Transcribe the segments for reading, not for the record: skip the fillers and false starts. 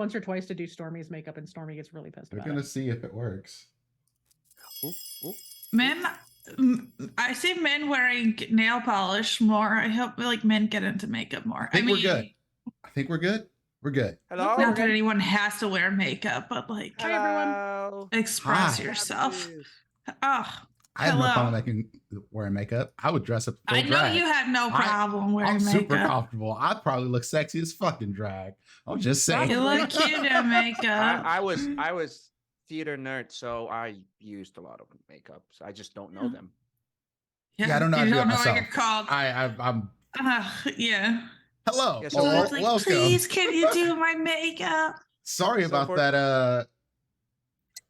once or twice to do Stormy's makeup, and Stormy gets really pissed We're about gonna it. see if it works. Men, I see men wearing nail polish more. I hope like men get into makeup more. I think we're good. I think we're good. We're good. Hello. Not that anyone has to wear makeup, but like, Hi, everyone. express Hi. yourself. Oh, I have no hello. problem making wearing makeup. I would dress up. Full I know drag. you have no problem wearing I'm makeup. super comfortable. I probably look sexy as fucking drag. I'm just saying. You look cute in makeup. I was theater nerd, so I used a lot of makeup. So I just don't know them. Yeah, I don't know how to You do it don't know myself. what you're called. I'm. Yeah. Hello. Yeah, So well, it's like, welcome. please, can you do my makeup? Sorry about that.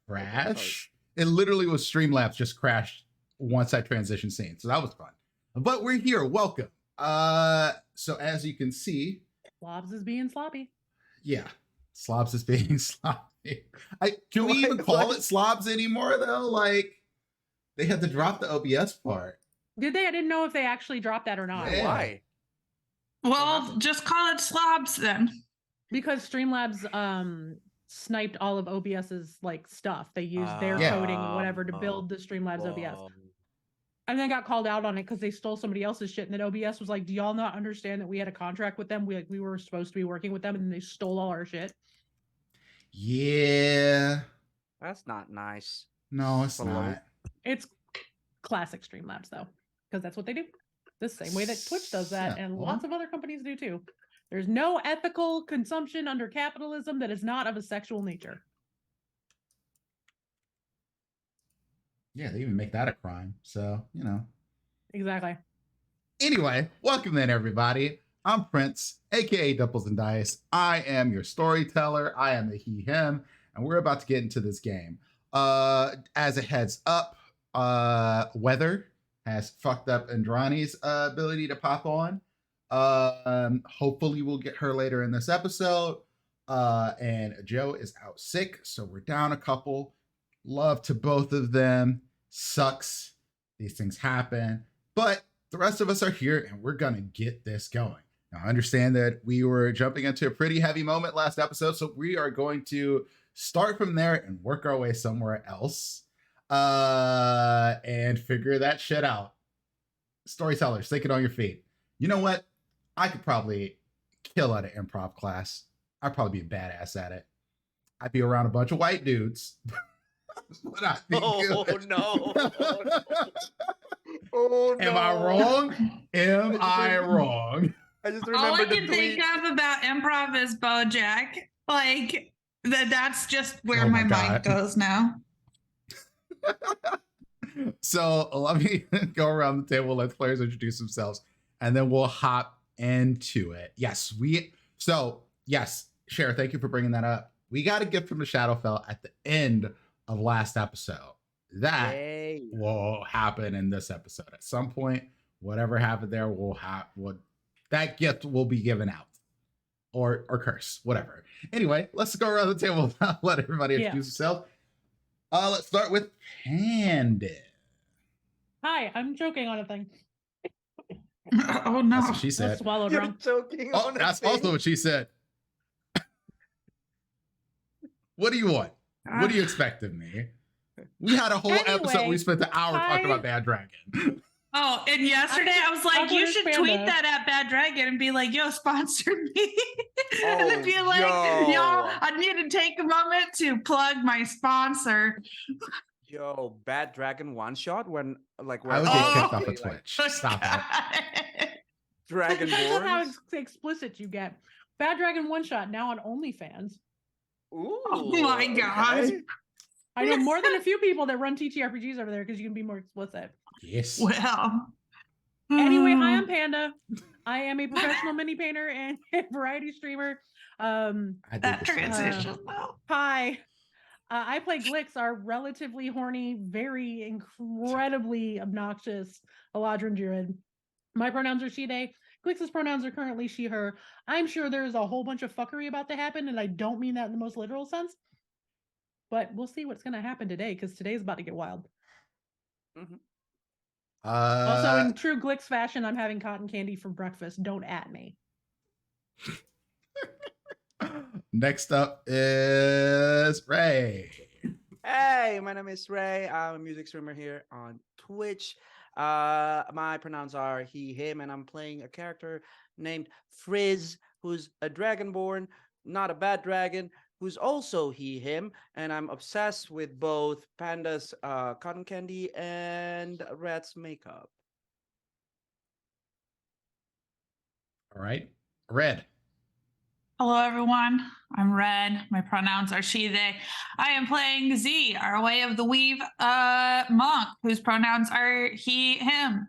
Crash. It literally was Streamlabs just crashed once I transitioned scene, so that was fun. But we're here. Welcome. So as you can see, Slobs is being sloppy. yeah, Slobs is being sloppy. Can we even call it Slobs anymore though? Like they had to drop the OBS part. Did they? I didn't know if they actually dropped that or not. Yeah. Why? Well, just call it slobs then. Because Streamlabs sniped all of OBS's like stuff. They used their coding or whatever to build the Streamlabs OBS. And then got called out on it because they stole somebody else's shit. And then OBS was like, do y'all not understand that we had a contract with them? We were supposed to be working with them, and they stole all our shit. Yeah. That's not nice. No, it's not. It's classic Streamlabs though, because that's what they do. The same way that Twitch does that, and lots of other companies do too. There's no ethical consumption under capitalism that is not of a sexual nature. Yeah, they even make that a crime. So, you know. Exactly. Anyway, welcome in, everybody. I'm Prince, aka Doubles and Dice. I am your storyteller. I am the he, him, and we're about to get into this game. As a heads up, weather has fucked up Andrani's ability to pop on. Hopefully we'll get her later in this episode. And Joe is out sick, so we're down a couple. Love to both of them. Sucks. These things happen. But the rest of us are here, and we're gonna get this going. Now, I understand that we were jumping into a pretty heavy moment last episode, so we are going to start from there and work our way somewhere else. And figure that shit out. Storytellers, think it on your feet. You know what? I could probably kill at an improv class. I'd probably be a badass at it. I'd be around a bunch of white dudes. But I'd be good. No. Oh no. Am I wrong? Am I wrong? I just All I remembered the can think tweet. of about improv is BoJack. Like that's just where Oh my my God. mind goes now. So let me go around the table, let the players introduce themselves, and then we'll hop into it. Yes, Cher, thank you for bringing that up. We got a gift from the Shadowfell at the end of last episode. That will happen in this episode at some point. Whatever happened there will that gift will be given out, or curse, whatever. Anyway, let's go around the table now. Let everybody introduce themselves. Let's start with Panda. Hi, I'm joking on a thing. Oh no. That's what she said. Swallowed You're wrong. joking. Oh, that's also what she said. What do you want? What do you expect of me? We had a whole episode. We spent the hour talking about Bad Dragon. Oh, and yesterday I was like, you should tweet that at Bad Dragon and be like, yo, sponsor me. And then be like, yo, I need to take a moment to plug my sponsor. Yo, Bad Dragon one shot when like I would get kicked off of Twitch. Stop it. Dragon That's how Born. explicit you get. Bad Dragon one shot now on OnlyFans. Ooh, oh my God. okay. I know more than a few people that run TTRPGs over there because you can be more explicit. Yes. Well. Anyway, hi, I'm Panda. I am a professional mini painter and variety streamer. That transition though. Hi. I play Glix, our relatively horny, very incredibly obnoxious Eladrin Druid. My pronouns are she, they. Glix's pronouns are currently she, her. I'm sure there's a whole bunch of fuckery about to happen, and I don't mean that in the most literal sense. But we'll see what's going to happen today, because today's about to get wild. Mm-hmm. Also, in true Glix fashion, I'm having cotton candy for breakfast. Don't at me. Next up is Ray. Hey, my name is Ray. I'm a music streamer here on Twitch. My pronouns are he, him, and I'm playing a character named Frizz, who's a dragonborn, not a bad dragon, who's also he, him, and I'm obsessed with both Panda's cotton candy and Rat's makeup. All right. Red. Hello, everyone. I'm Red. My pronouns are she, they. I am playing Z, our Way of the Weave monk, whose pronouns are he, him.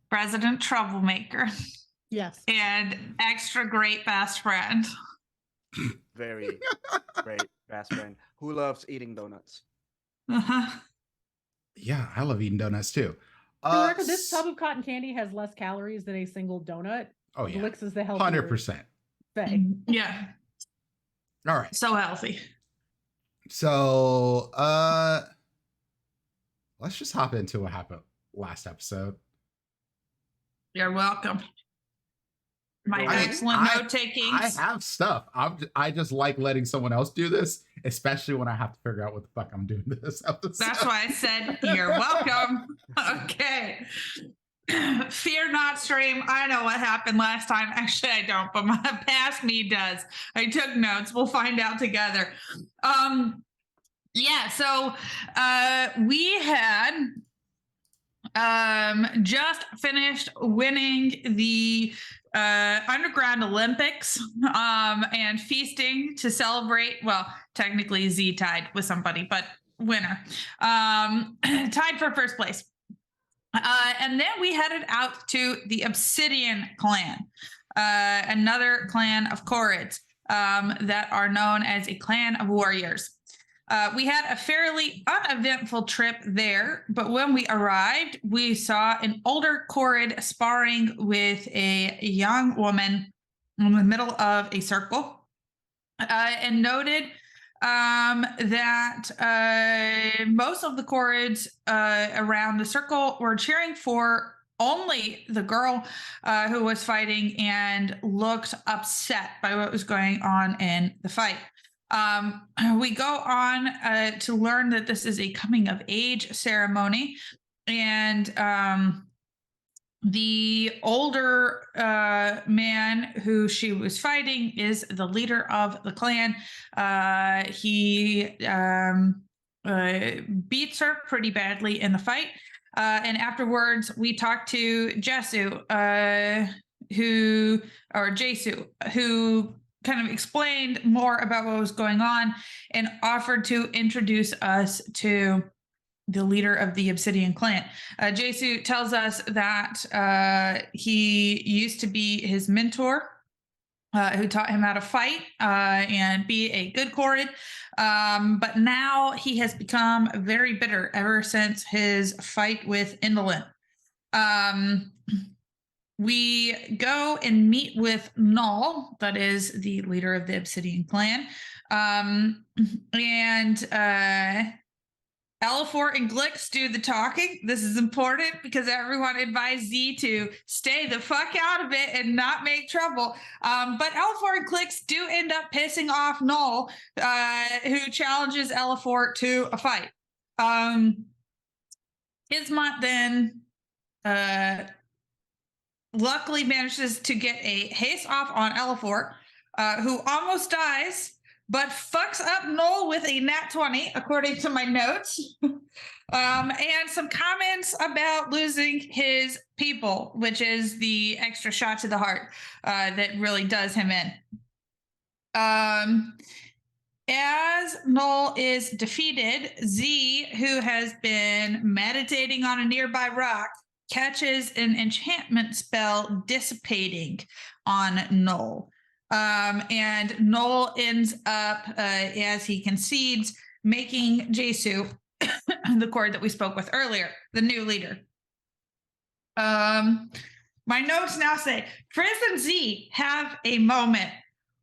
Resident troublemaker. Yes. And extra great best friend. Very great best friend who loves eating donuts. Uh-huh. Yeah, I love eating donuts too. For the record, this tub of cotton candy has less calories than a single donut. Oh yeah, Glix is the healthier 100%. thing. Yeah. All right. So healthy. So let's just hop into what happened last episode. You're welcome. My excellent note taking. I have stuff. I just like letting someone else do this, especially when I have to figure out what the fuck I'm doing this episode. That's why I said you're welcome. Okay. Fear not, stream. I know what happened last time. Actually, I don't, but my past me does. I took notes. We'll find out together. Yeah, so we had just finished winning the Underground Olympics and feasting to celebrate. Well, technically Z tied with somebody, but winner. Tied for first place. And then we headed out to the Obsidian clan, another clan of Khorids that are known as a clan of warriors. We had a fairly uneventful trip there, but when we arrived, we saw an older Khorid sparring with a young woman in the middle of a circle, and noted that most of the Khorids around the circle were cheering for only the girl who was fighting and looked upset by what was going on in the fight. We go on to learn that this is a coming of age ceremony, and the older man who she was fighting is the leader of the clan. He beats her pretty badly in the fight. And afterwards, we talked to Jesu, who kind of explained more about what was going on and offered to introduce us to the leader of the Obsidian clan. Jesu tells us that he used to be his mentor, who taught him how to fight and be a good Khorid. But now he has become very bitter ever since his fight with Indolent. We go and meet with Null, that is the leader of the Obsidian clan. And Elafor and Glix do the talking. This is important because everyone advised Z to stay the fuck out of it and not make trouble. But Elafor and Glix do end up pissing off Null, who challenges Elafor to a fight. Ismont then luckily manages to get a haste off on Elafor, who almost dies, but fucks up Null with a nat 20, according to my notes. And some comments about losing his people, which is the extra shot to the heart that really does him in. As Null is defeated, Z, who has been meditating on a nearby rock, catches an enchantment spell dissipating on Null. And Null ends up, as he concedes, making Jesu, the Khorid that we spoke with earlier, the new leader. My notes now say, Frizz and Z have a moment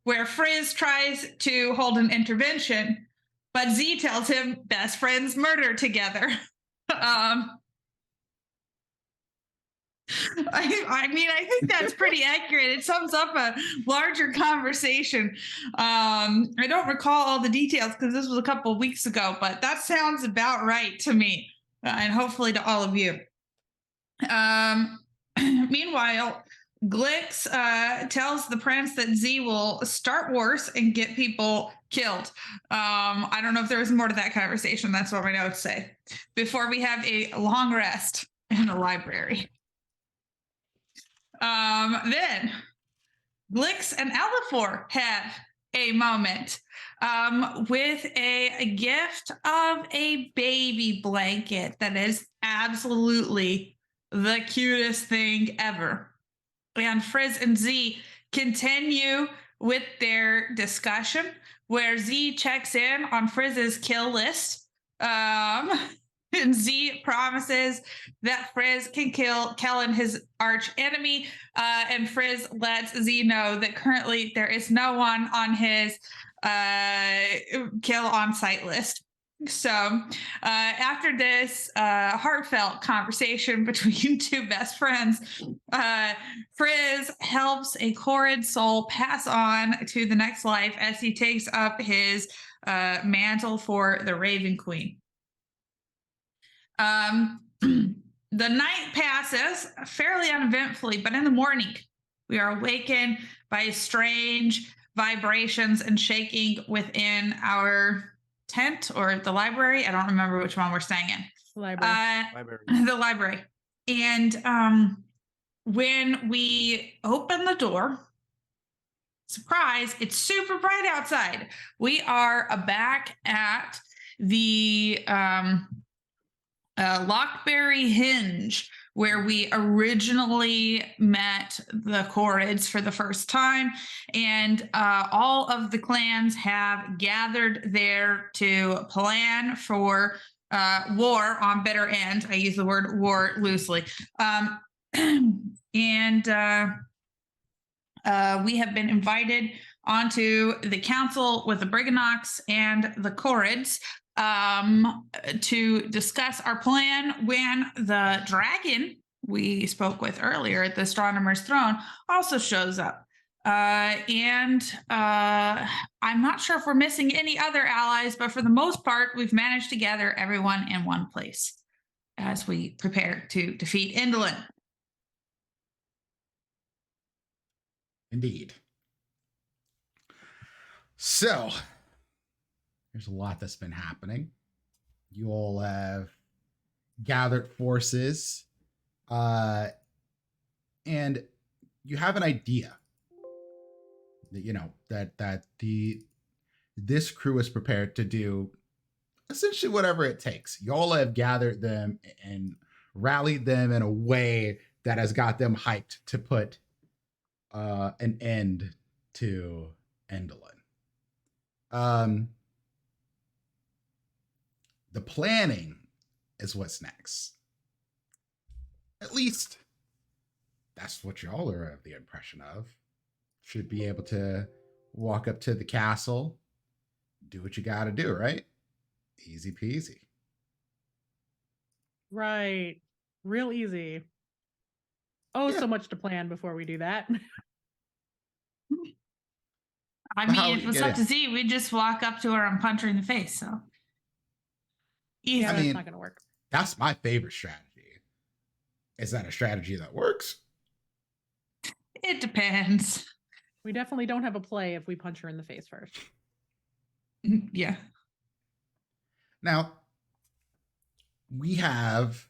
where Frizz tries to hold an intervention, but Z tells him best friends murder together. I mean, I think that's pretty accurate. It sums up a larger conversation. I don't recall all the details because this was a couple of weeks ago, but that sounds about right to me, and hopefully to all of you. Meanwhile, Glix tells the prince that Z will start wars and get people killed. I don't know if there was more to that conversation. That's what my notes say. Before we have a long rest in the library. Then Glix and Elifor have a moment with a gift of a baby blanket that is absolutely the cutest thing ever. And Frizz and Z continue with their discussion where Z checks in on Frizz's kill list. And Z promises that Frizz can kill Kellen, his arch enemy. And Frizz lets Z know that currently there is no one on his kill on sight list. So after this heartfelt conversation between two best friends, Frizz helps a Corrid soul pass on to the next life as he takes up his mantle for the Raven Queen. The night passes fairly uneventfully, but in the morning, we are awakened by strange vibrations and shaking within our tent or the library. I don't remember which one we're staying in. Library. The library. And when we open the door, surprise, it's super bright outside. We are back at the Lockberry Hinge, where we originally met the Corrids for the first time, and all of the clans have gathered there to plan for war on Bitter End. I use the word war loosely. And we have been invited onto the council with the Briganox and the Corrids to discuss our plan when the dragon we spoke with earlier at the Astronomer's Throne also shows up. And I'm not sure if we're missing any other allies, but for the most part, we've managed to gather everyone in one place as we prepare to defeat Indolin. Indeed. So, there's a lot that's been happening. You all have gathered forces, and you have an idea that, you know, that this crew is prepared to do essentially whatever it takes. Y'all have gathered them and rallied them in a way that has got them hyped to put an end to Endolin. The planning is what's next. At least that's what y'all are of the impression of. Should be able to walk up to the castle, do what you got to do, right? Easy peasy. Right. Real easy. Oh, Yeah. so much to plan before we do that. I mean, if it was up to Z, we'd just walk up to her and punch her in the face. So, easy. Yeah, that's not going to work. That's my favorite strategy. Is that a strategy that works? It depends. We definitely don't have a play if we punch her in the face first. Yeah. Now, we have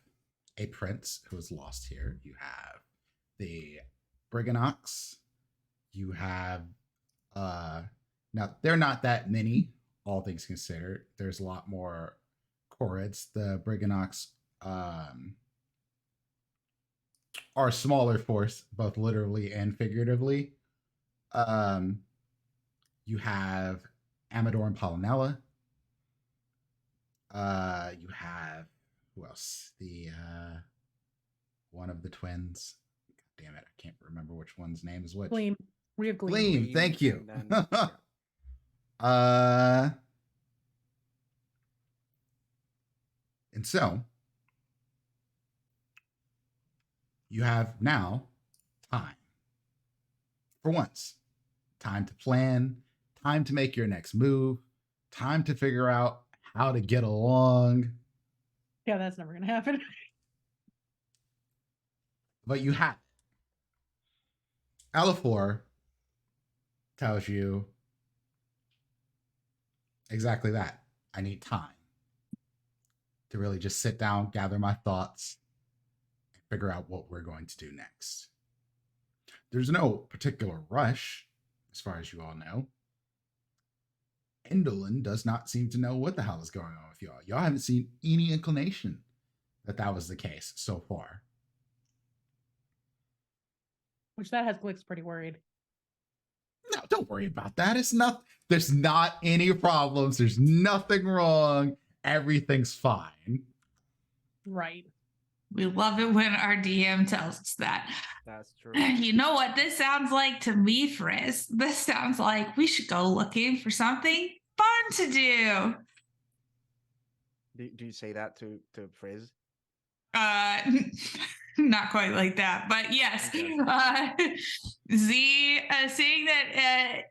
a prince who is lost here. You have the Briganox. You have now they're not that many, all things considered. There's a lot more Corrids. The Briganox are a smaller force, both literally and figuratively. You have Amador and Polynella. You have, who else? The one of the twins. God damn it, I can't remember which one's name is which. Gleam. We have Gleam. Gleam, thank you. And then, yeah. And so you have now time. For once, time to plan, time to make your next move, time to figure out how to get along. Yeah, that's never going to happen. But you have. Elafor tells you exactly that. I need time to really just sit down, gather my thoughts, and figure out what we're going to do next. There's no particular rush, as far as you all know. Endolin does not seem to know what the hell is going on with y'all. Y'all haven't seen any inclination that that was the case so far. Which that has Glick's pretty worried. No, don't worry about that. There's not any problems. There's nothing wrong. Everything's fine. Right. We love it when our DM tells us that. That's true. You know what this sounds like to me, Frizz? This sounds like we should go looking for something fun to do. Do you say that to Frizz? Not quite like that, but yes. Okay. Z, seeing that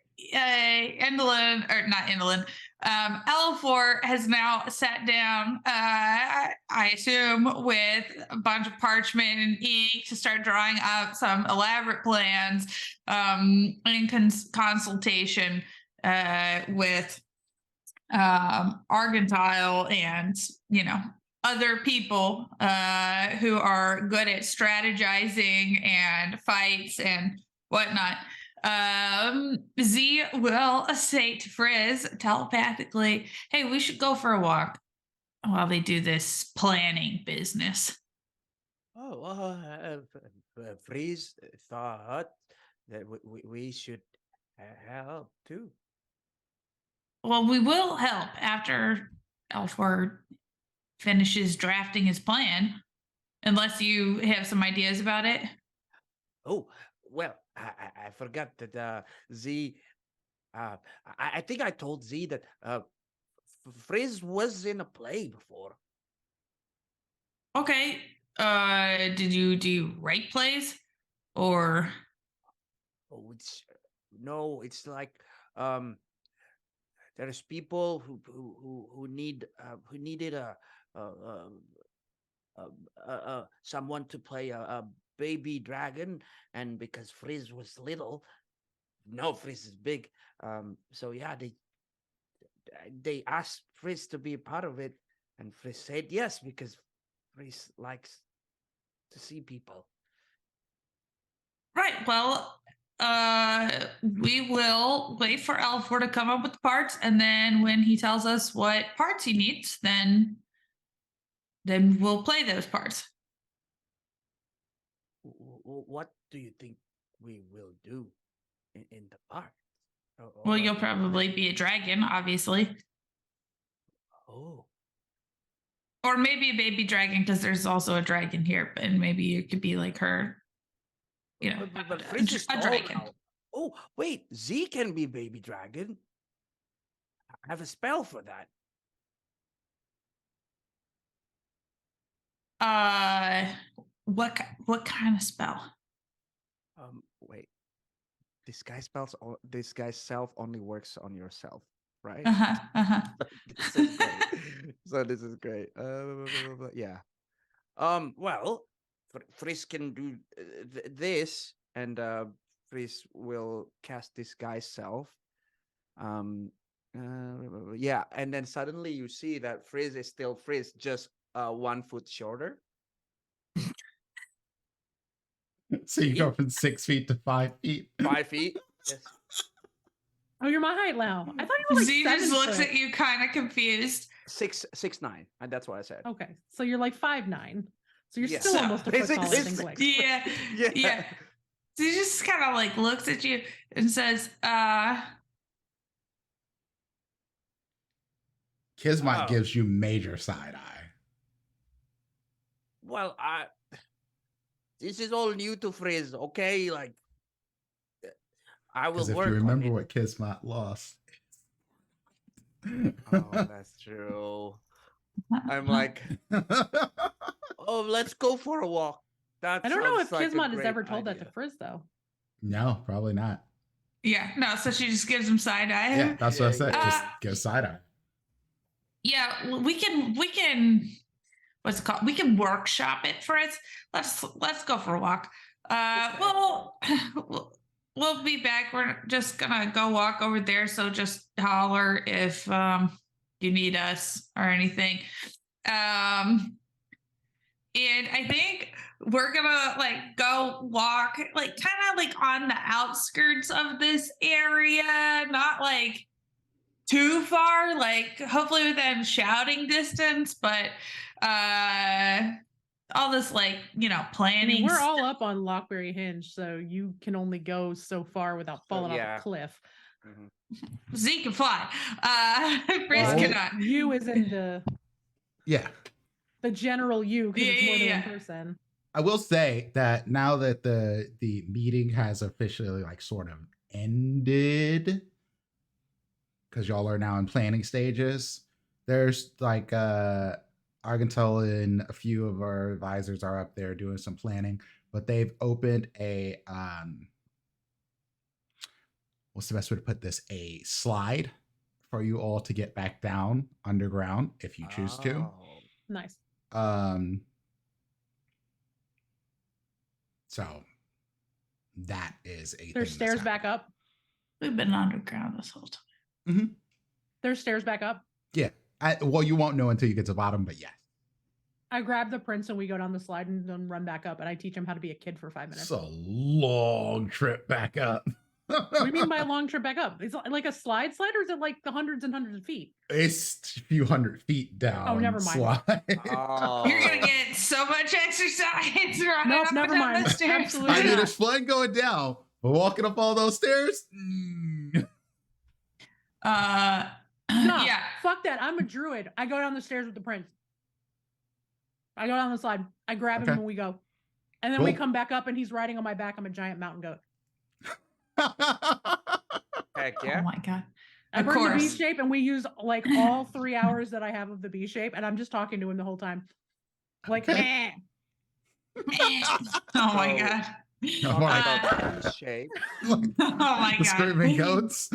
Endolin, or not Endolin, Elafor has now sat down, I assume, with a bunch of parchment and ink to start drawing up some elaborate plans in consultation with Argentile and, other people who are good at strategizing and fights and whatnot. Z will say to Frizz telepathically, hey, we should go for a walk while they do this planning business. Oh, Frizz thought that we should help too. Well, we will help after Elford finishes drafting his plan, unless you have some ideas about it. Oh, well, I forgot that Z. I think I told Z that Frizz was in a play before. Okay. Did you do write plays or? Oh, it's like there's people who needed someone to play a baby dragon, and because Frizz was little, no, Frizz is big. So yeah, they asked Frizz to be a part of it, and Frizz said yes because Frizz likes to see people. Right. Well, we will wait for Elfor to come up with the parts, and then when he tells us what parts he needs, then we'll play those parts. What do you think we will do in the park? Well, you'll probably be a dragon, obviously. Oh. Or maybe a baby dragon, because there's also a dragon here, and maybe you could be like her. But Frizz is a tall dragon. now. Oh, wait, Z can be baby dragon. I have a spell for that. What kind of spell? Wait. This guy's self only works on yourself, right? This is great. So this is great. Yeah. Well, Frizz can do this, and Frizz will cast this guy's self. Yeah, and then suddenly you see that Frizz is still Frizz, just 1 foot shorter. So you go from 6 feet to 5 feet. 5 feet. Yes. Oh, you're my height now. I thought you were like Z 7 just looks foot. at you kind of confused. 6'9", and that's what I said. Okay, so you're like 5'9". So you're Yeah. still So almost a foot taller than basically- Glick. Yeah. So he just kind of like looks at you and says, Kismet Oh. gives you major side eye. Well, this is all new to Frizz, okay? Like, I will Because if work you remember on it. what Kismet lost. Oh, that's true. I'm like, oh, let's go for a walk. That I don't know if sounds like a Kismet has great ever told that idea. to Frizz though. No, probably not. Yeah, no. So she just gives him side eye. Yeah, that's what I said. Yeah. Just get a side eye. Yeah, we can. What's it called? We can workshop it for us. Let's go for a walk. We'll be back. We're just gonna go walk over there. So just holler if you need us or anything. And I think we're gonna like go walk like kind of like on the outskirts of this area, not like too far, like hopefully within shouting distance, but all this like, you know, I planning. mean, we're all up on Lockberry Hinge, so you can only go so far without falling off yeah. a cliff. Z can fly. Frizz Well, cannot. you is in the general you because it's more than one person. I will say that now that the meeting has officially like sort of ended, because y'all are now in planning stages, there's like Argentel and a few of our advisors are up there doing some planning, but they've opened a what's the best way to put this? A slide for you all to get back down underground if you choose to. Nice. So that is a There's stairs back up. We've been underground this whole time. Mm-hmm. There's stairs back up. Yeah. Well, you won't know until you get to the bottom, but yes. I grab the prince and we go down the slide and then run back up, and I teach him how to be a kid for 5 minutes. It's a long trip back up. What do you mean by a long trip back up? Is it like a slide, or is it like the hundreds and hundreds of feet? It's a few hundred feet down. Oh, never mind. Slide. You're gonna get so much exercise running Nope, up never and down mind. the stairs. Absolutely I mean, not. it's fun going down, but walking up all those stairs. No, yeah. fuck that. I'm a druid. I go down the stairs with the prince. I go down the slide. I grab him Okay. when we go. And then we Cool. come back up and he's riding on my back. I'm a giant mountain goat. Heck Oh yeah. my god. I Of bring the B course. shape and we use like all 3 hours that I have of the B shape, and I'm just talking to him the whole time. Like, Okay. Oh my god. Oh my Talking about shape. Oh my The god. screaming goats.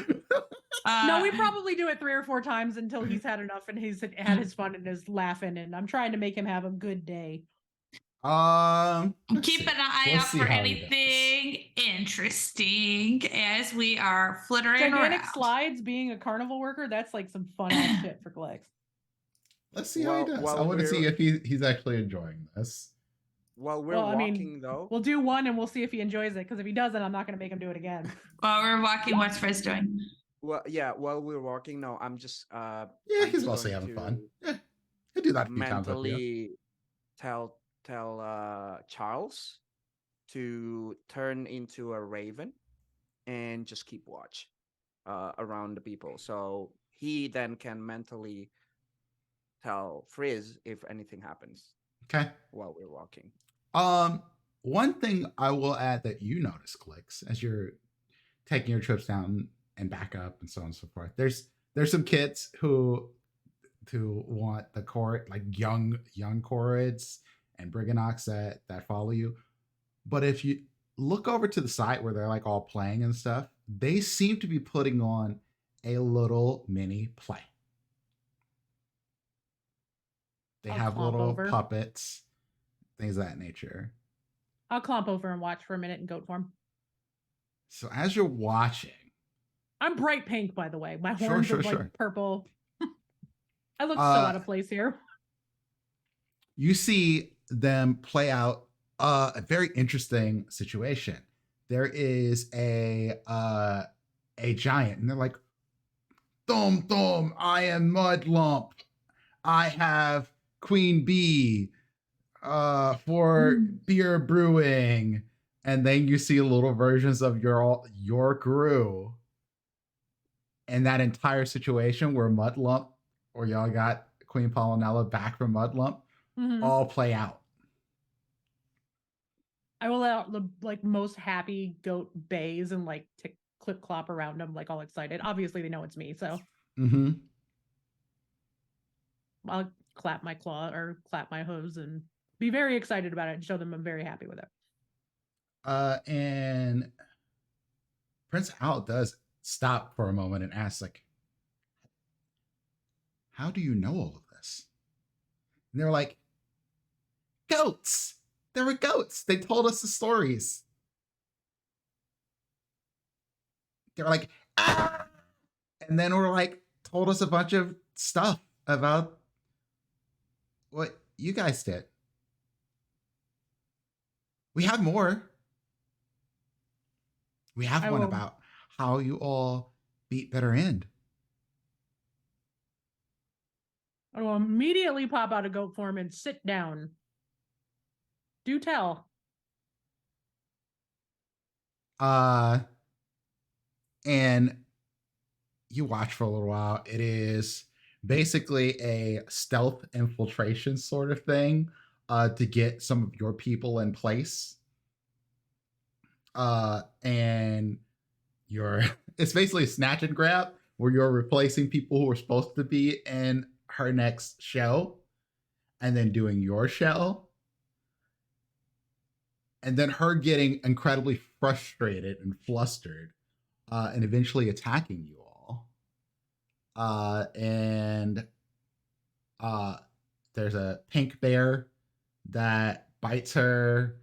no, we probably do it 3 or 4 times until he's had enough and he's had his fun and is laughing, and I'm trying to make him have a good day. Let's Keep see. an eye Let's out see for how he does. anything interesting as we are flittering Gigantic around. slides, being a carnival worker, that's like some fun ass shit for Glex. Let's see how he Well- does. well, I want to see we're- if he's actually enjoying this. While we're Well, I mean, walking, though. We'll do one and we'll see if he enjoys it, because if he doesn't, I'm not going to make him do it again. While we're walking, what's Frizz doing? Well, yeah. While we're walking, no, I'm just. Yeah, I'm he's just mostly going having fun. to Yeah, he'll do that a few times up here. Mentally tell Charles to turn into a raven and just keep watch around the people, so he then can mentally tell Frizz if anything happens Okay. while we're walking. One thing I will add that you notice, Clicks, as you're taking your trips down and back up and so on and so forth. There's some kids who want the court, like young Chorids and Briganox that follow you. But if you look over to the side where they're like all playing and stuff, they seem to be putting on a little mini play. They I'll have clomp little over. puppets, things of that nature. I'll clomp over and watch for a minute in goat form. So as you're watching, I'm bright pink, by the way. My Sure, horns sure, are like sure. purple. I look so out of place here. you see them play out a very interesting situation. There is a giant, and they're like, "Thum thum, I am Mud Lump. I have Queen Bee for beer brewing." And then you see little versions of your crew. And that entire situation where Mudlump, or y'all got Queen Pollinella back from Mudlump, Mhm. all play out. I will let out the like most happy goat bays and like tick clip clop around them, like all excited. Obviously, they know it's me, so Mm-hmm. I'll clap my claw or clap my hooves and be very excited about it and show them I'm very happy with it. And Prince Al does stop for a moment and asks, like, how do you know all of this? And they're like, goats. There were goats. They told us the stories. They were like, ah! And then we're like, told us a bunch of stuff about what you guys did. We have more. We have one about how you all beat Bitter End. I will immediately pop out of goat form and sit down. Do tell. And you watch for a little while. It is basically a stealth infiltration sort of thing to get some of your people in place. And it's basically a snatch and grab where you're replacing people who are supposed to be in her next show and then doing your show. And then her getting incredibly frustrated and flustered and eventually attacking you all. And there's a pink bear that bites her.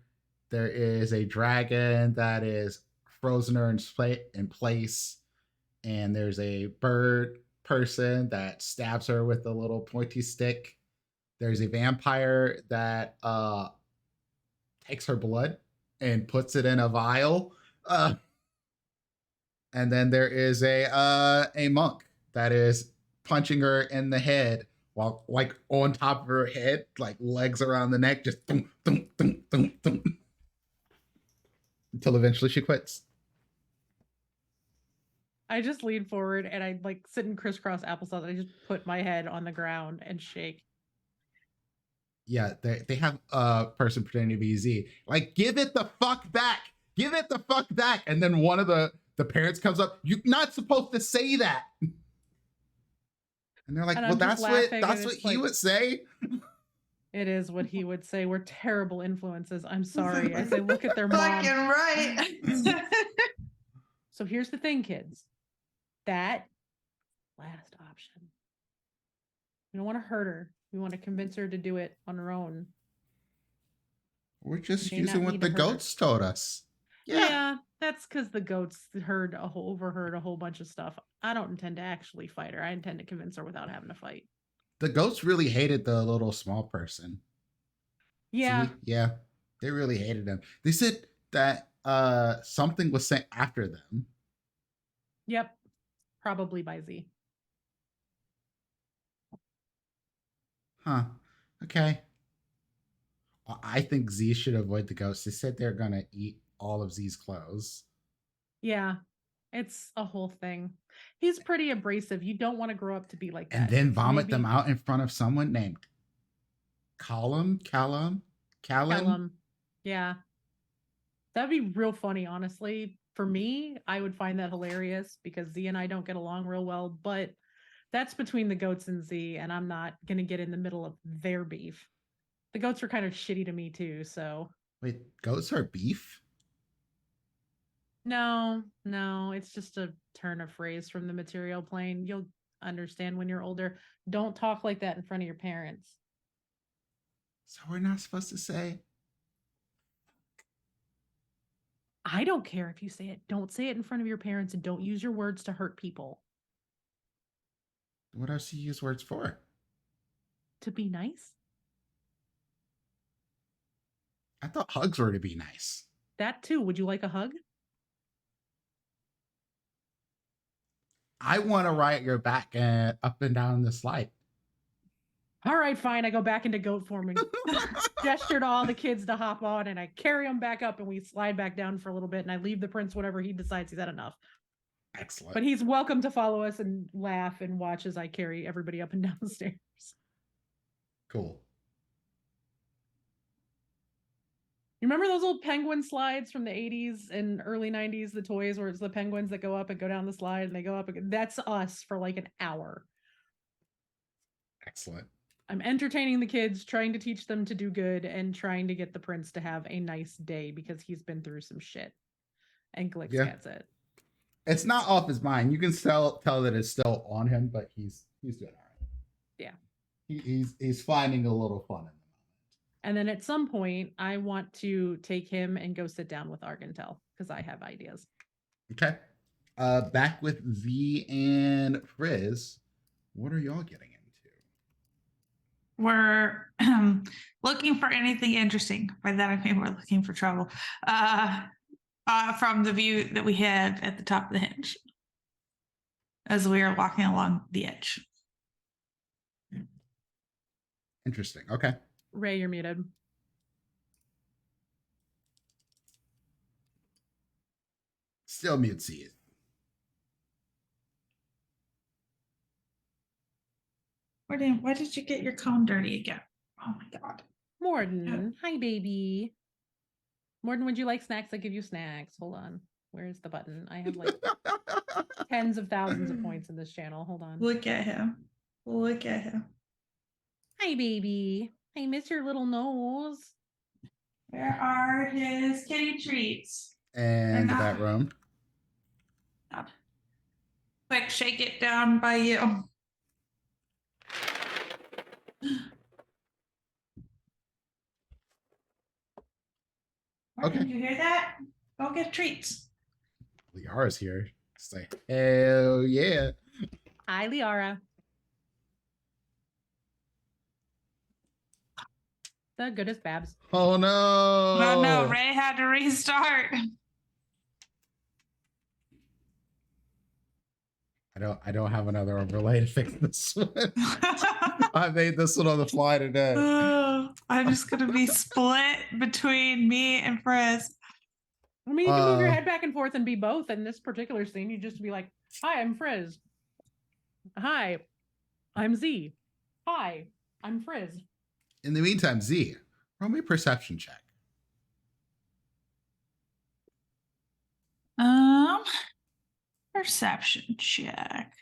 There is a dragon that is frozen her in place. And there's a bird person that stabs her with a little pointy stick. There's a vampire that takes her blood and puts it in a vial. And then there is a monk that is punching her in the head while like on top of her head, like legs around the neck, just thump, thump, thump, thump, thump, until eventually she quits. I just lean forward and I like sit in crisscross applesauce. I just put my head on the ground and shake. Yeah, they have a person pretending to be Z. Like, give it the fuck back. Give it the fuck back. And then one of the parents comes up. You're not supposed to say that. And they're like, well, that's what he would say. It is what he would say. We're terrible influences. I'm sorry. As I look at their mom. Fucking right. So here's the thing, kids. That last option. We don't want to hurt her. We want to convince her to do it on her own. We're just using what the goats told us. Yeah, that's because the goats overheard a whole bunch of stuff. I don't intend to actually fight her. I intend to convince her without having to fight. The goats really hated the little small person. Yeah. See? Yeah. They really hated him. They said that something was sent after them. Yep. Probably by Z. Huh. Okay. I think Z should avoid the ghosts. They said they're going to eat all of Z's clothes. Yeah. It's a whole thing. He's pretty abrasive. You don't want to grow up to be like that. And then vomit them out in front of someone named Callum. Yeah. That'd be real funny, honestly. For me, I would find that hilarious because Z and I don't get along real well, but that's between the goats and Z, and I'm not going to get in the middle of their beef. The goats are kind of shitty to me too, so. Wait, goats are beef? No, it's just a turn of phrase from the material plane. You'll understand when you're older. Don't talk like that in front of your parents. So we're not supposed to say? I don't care if you say it. Don't say it in front of your parents and don't use your words to hurt people. What else do you use words for? To be nice? I thought hugs were to be nice. That too. Would you like a hug? I want to ride your back and up and down the slide. All right, fine. I go back into goat form and gesture to all the kids to hop on, and I carry them back up and we slide back down for a little bit, and I leave the prince whatever he decides he's had enough. Excellent. But he's welcome to follow us and laugh and watch as I carry everybody up and down the stairs. Cool. You remember those old penguin slides from the 80s and early 90s, the toys where it's the penguins that go up and go down the slide and they go up again? That's us for like an hour. Excellent. I'm entertaining the kids, trying to teach them to do good, and trying to get the prince to have a nice day because he's been through some shit. And Glix gets it. It's not off his mind. You can tell that it's still on him, but he's doing all right. Yeah. He's finding a little fun in the moment. And then at some point, I want to take him and go sit down with Argentel because I have ideas. Okay. Back with V and Frizz. What are y'all getting into? We're looking for anything interesting. By that I mean we're looking for trouble. From the view that we had at the top of the hinge as we are walking along the edge. Interesting. Okay. Ray, you're muted. Still mute seed. Why did you get your comb dirty again? Oh my God. Morden. Hi, baby. Morden, would you like snacks? I give you snacks. Hold on. Where's the button? I have like tens of thousands of points in this channel. Hold on. Look at him. Look at him. Hi, baby. I miss your little nose. Where are his kitty treats? And the back room. Quick, shake it down by you. Okay. Did you hear that? Go get treats. Liara's here. Say, hell yeah. Hi, Liara. The goodest Babs. Oh no. No, Ray had to restart. I don't have another overlay to fix this one. I made this one on the fly today. I'm just gonna be split between me and Frizz. I mean, you can move your head back and forth and be both. In this particular scene, you just be like, "Hi, I'm Frizz. Hi, I'm Z. Hi, I'm Frizz." In the meantime, Z, roll me a perception check. Perception check.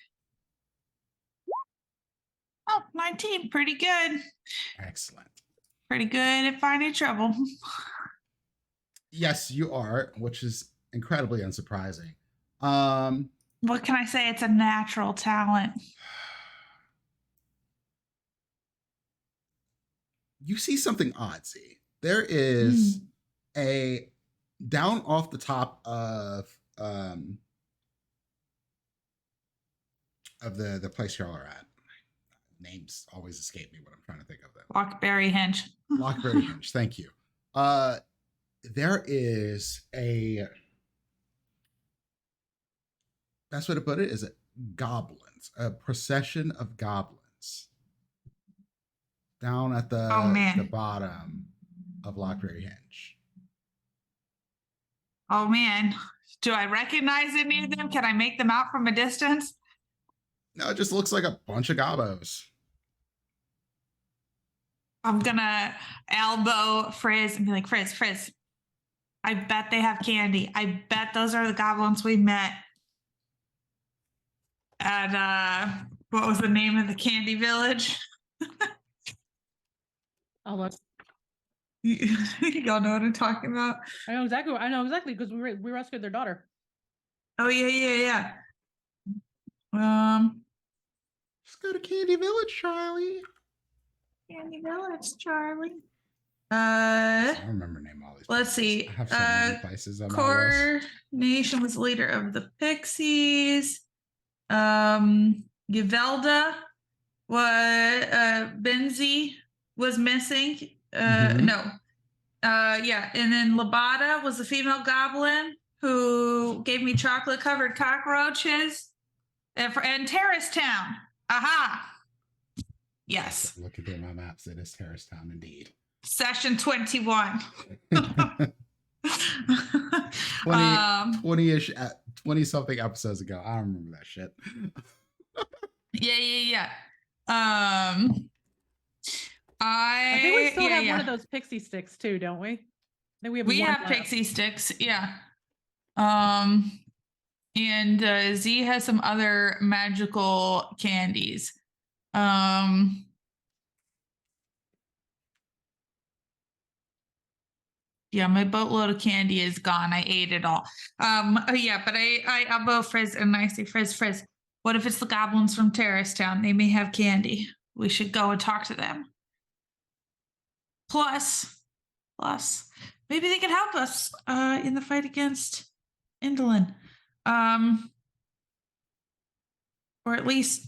Oh, 19, pretty good. Excellent. Pretty good at finding trouble. Yes, you are, which is incredibly unsurprising. What can I say? It's a natural talent. You see something odd, Z. There is a down off the top of the place y'all are at. Names always escape me when I'm trying to think of them. Lockberry Hinge. Lockberry Hinge. Thank you. There is best way to put it is goblins, a procession of goblins down at the bottom of Lockberry Hinge. Oh man, do I recognize any of them? Can I make them out from a distance? No, it just looks like a bunch of gobbos. I'm gonna elbow Frizz and be like, Frizz, I bet they have candy. I bet those are the goblins we met at what was the name of the candy village? I'll look. Y'all know what I'm talking about? I know exactly because we rescued their daughter. Oh yeah. Just go to Candy Village, Charlie. Candy Village, Charlie. I don't remember name all these. Let's see. I have so many places on my list. Coronation was leader of the Pixies. Givelda was Benzie was missing. No. Yeah, and then Labada was the female goblin who gave me chocolate covered cockroaches. And Terrace Town. Aha. Yes. Looking through my maps, it is Terrace Town indeed. Session 21. 20-ish, 20-something episodes ago. I don't remember that shit. Yeah. I think we still have one of those pixie sticks too, don't we? I think we have pixie sticks, yeah. And Z has some other magical candies. Yeah, my boatload of candy is gone. I ate it all. Yeah, but I'll go Frizz, and I say, Frizz. What if it's the goblins from Terrace Town? They may have candy. We should go and talk to them. Plus, maybe they could help us in the fight against Indolin. Or at least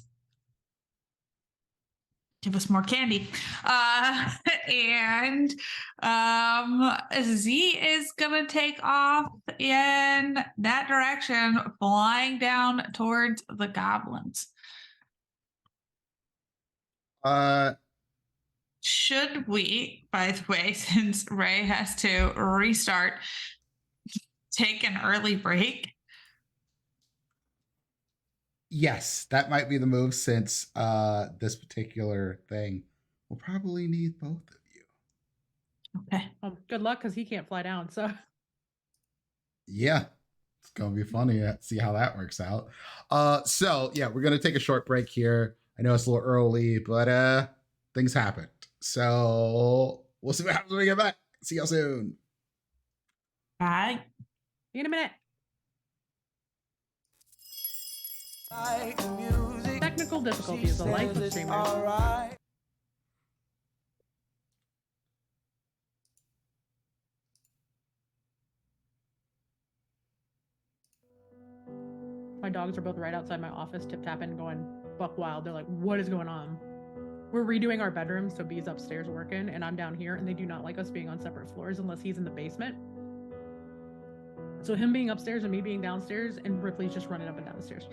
give us more candy. And Z is gonna take off in that direction, flying down towards the goblins. Should we, by the way, since Ray has to restart, take an early break? Yes, that might be the move, since this particular thing will probably need both of you. Okay. Well, good luck, because he can't fly down. So Yeah, it's gonna be funny to see how that works out. So yeah, we're gonna take a short break here. I know it's a little early, but things happened. So we'll see what happens when we get back. See y'all soon. Bye. see you in a minute. Technical difficulties, the life of streamers. My dogs are both right outside my office, tip-tapping, going buck wild. They're like, what is going on? We're redoing our bedroom, so B's upstairs working, and I'm down here, and they do not like us being on separate floors unless he's in the basement. So him being upstairs and me being downstairs, and Ripley's just running up and down the stairs.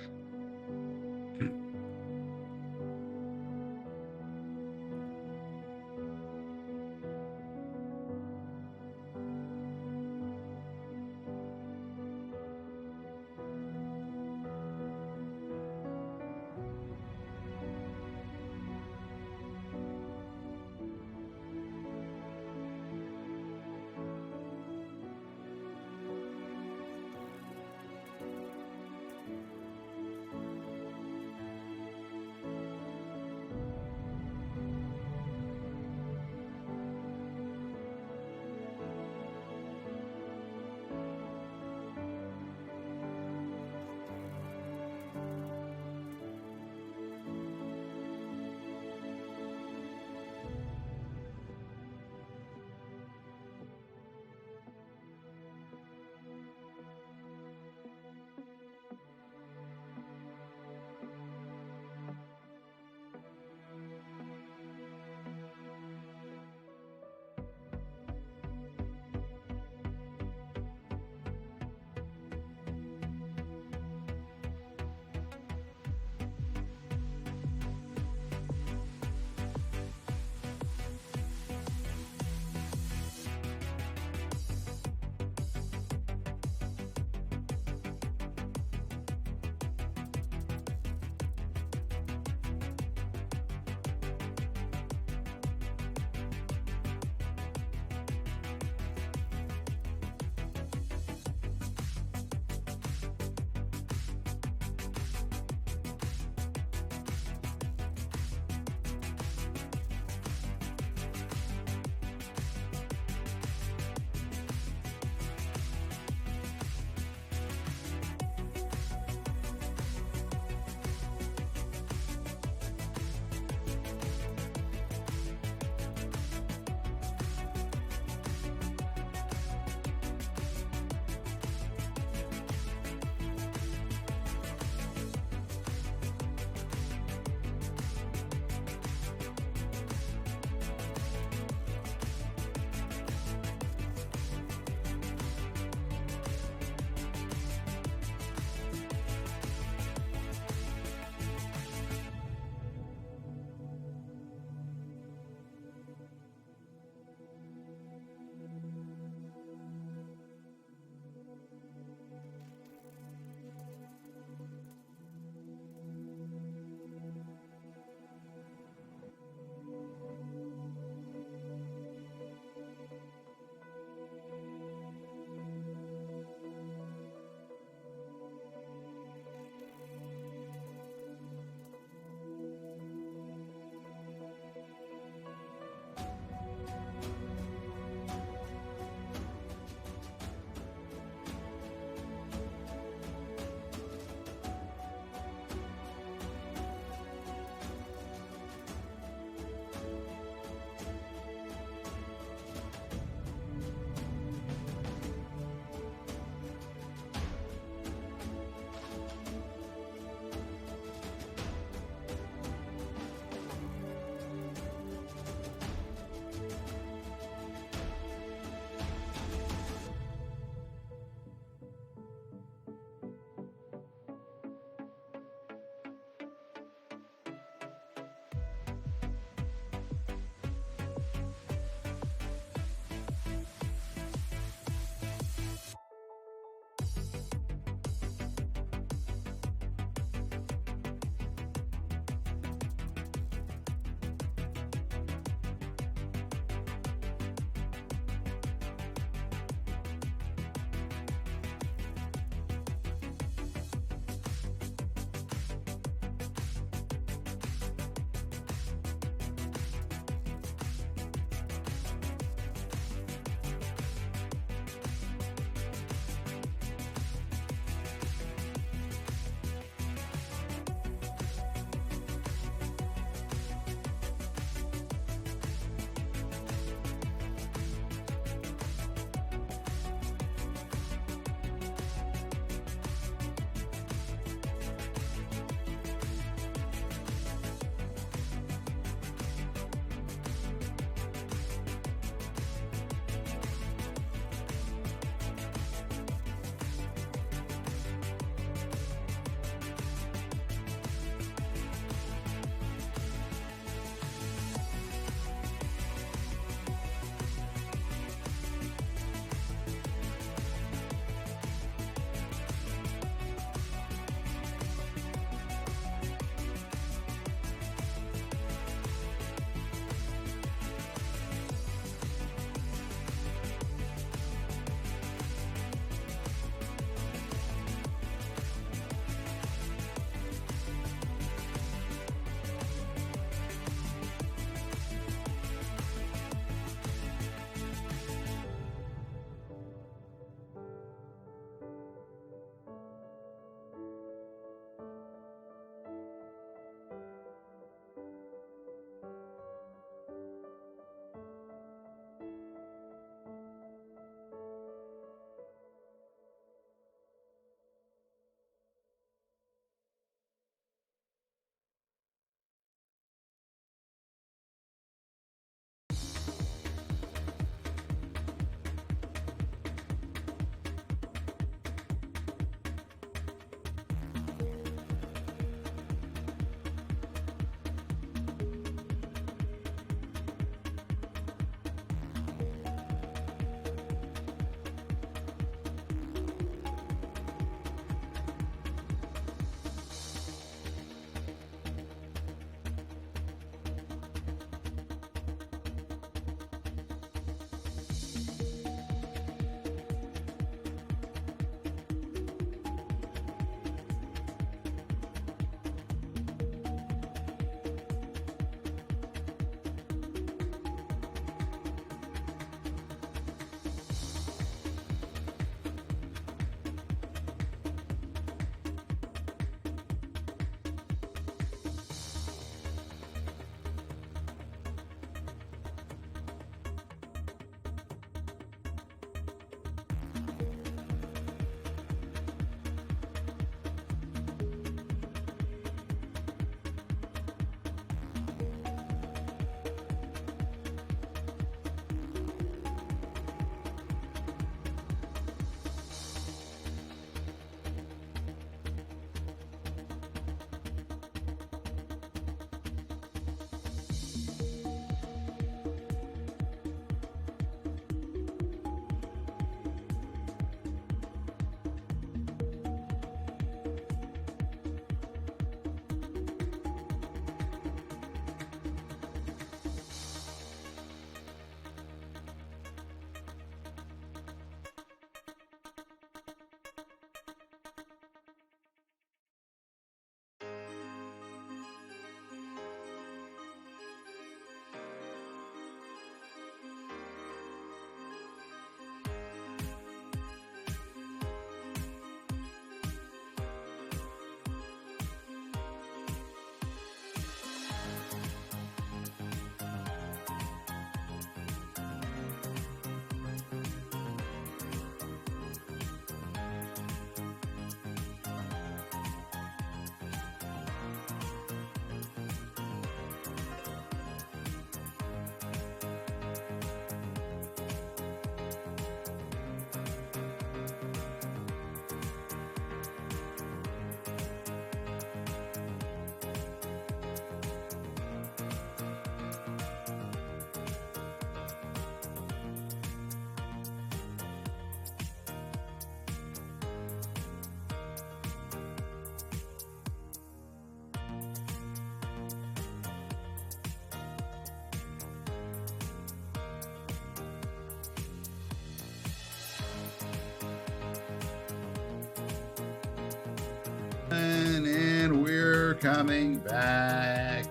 coming back.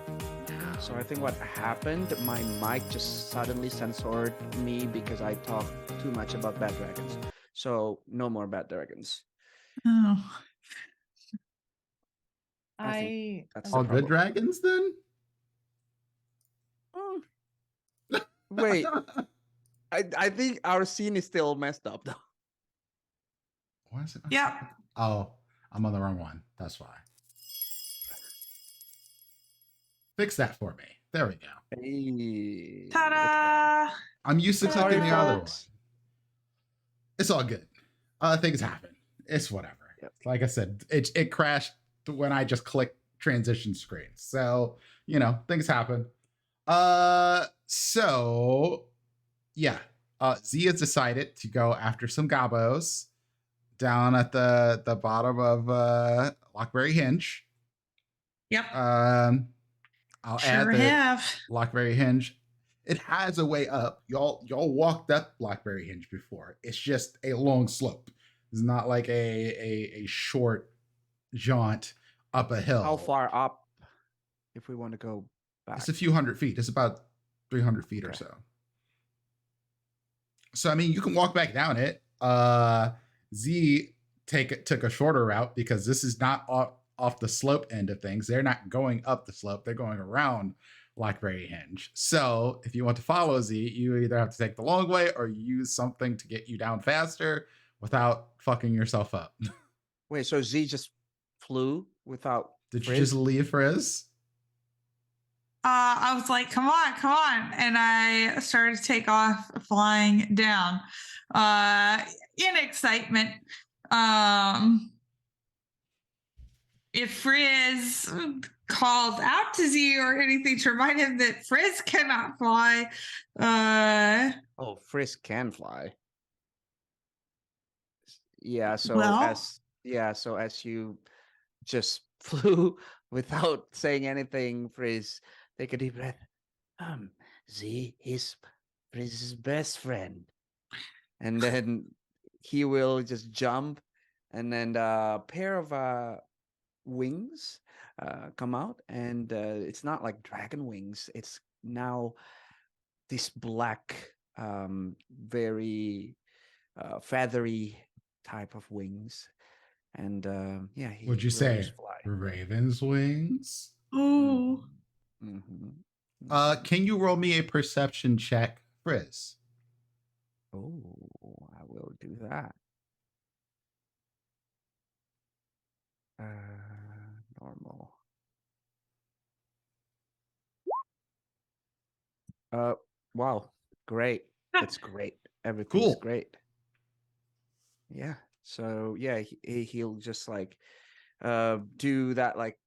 So I think what happened, my mic just suddenly censored me because I talked too much about bad dragons. So no more bad dragons. Oh. That's All the good problem. dragons then? Wait, I think our scene is still messed up though. Why is it? Yep. Oh, I'm on the wrong one. That's why. Fix that for me. There we go. Hey, Ta-da! I'm used to Sorry, clicking the other one. folks. It's all good. Things happen. It's whatever. Yep. Like I said, it crashed when I just clicked transition screen. So, things happen. So yeah. Z has decided to go after some gobos down at the bottom of Lockberry Hinge. Yep. I'll Sure add the have. Lockberry Hinge. It has a way up. Y'all walked up Blackberry Hinge before. It's just a long slope. It's not like a short jaunt up a hill. How far up if we want to go back? It's a few hundred feet. It's about 300 feet or Okay. so. So I mean, you can walk back down it. Z took a shorter route because this is not off the slope end of things. They're not going up the slope. They're going around Blackberry Hinge. So if you want to follow Z, you either have to take the long way or use something to get you down faster without fucking yourself up. Wait, so Z just flew without Did you Frizz? just leave Frizz? I was like, come on. And I started to take off flying down in excitement. If Frizz called out to Z or anything to remind him that Frizz cannot fly. Oh, Frisk can fly. Yeah, so Well- as you just flew without saying anything, Frizz, take a deep breath. Z is Frizz's best friend. And then he will just jump, and then a pair of wings come out, and it's not like dragon wings. It's now this black, very feathery type of wings. And he Would you will say just fly. Raven's wings? Ooh. Mm-hmm. Can you roll me a perception check, Frizz? Oh, I will do that. Normal. Wow, great. It's great. Everything's Cool. great. Yeah. So yeah, he'll just like do that, like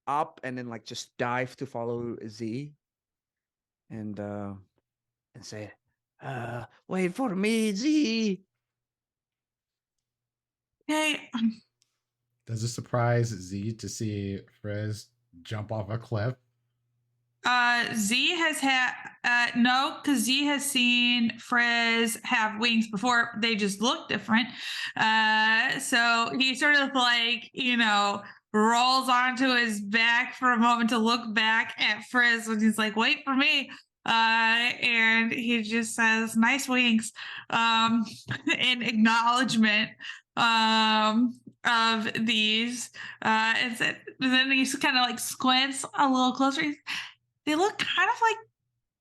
up and then like just dive to follow Z, and say, wait for me, Z. Hey, Does it surprise Z to see Frizz jump off a cliff? Z has had no, because Z has seen Frizz have wings before. They just look different. So he sort of like, rolls onto his back for a moment to look back at Frizz when he's like, wait for me. And he just says, nice wings, in acknowledgement of these. And then he kind of like squints a little closer. They look kind of like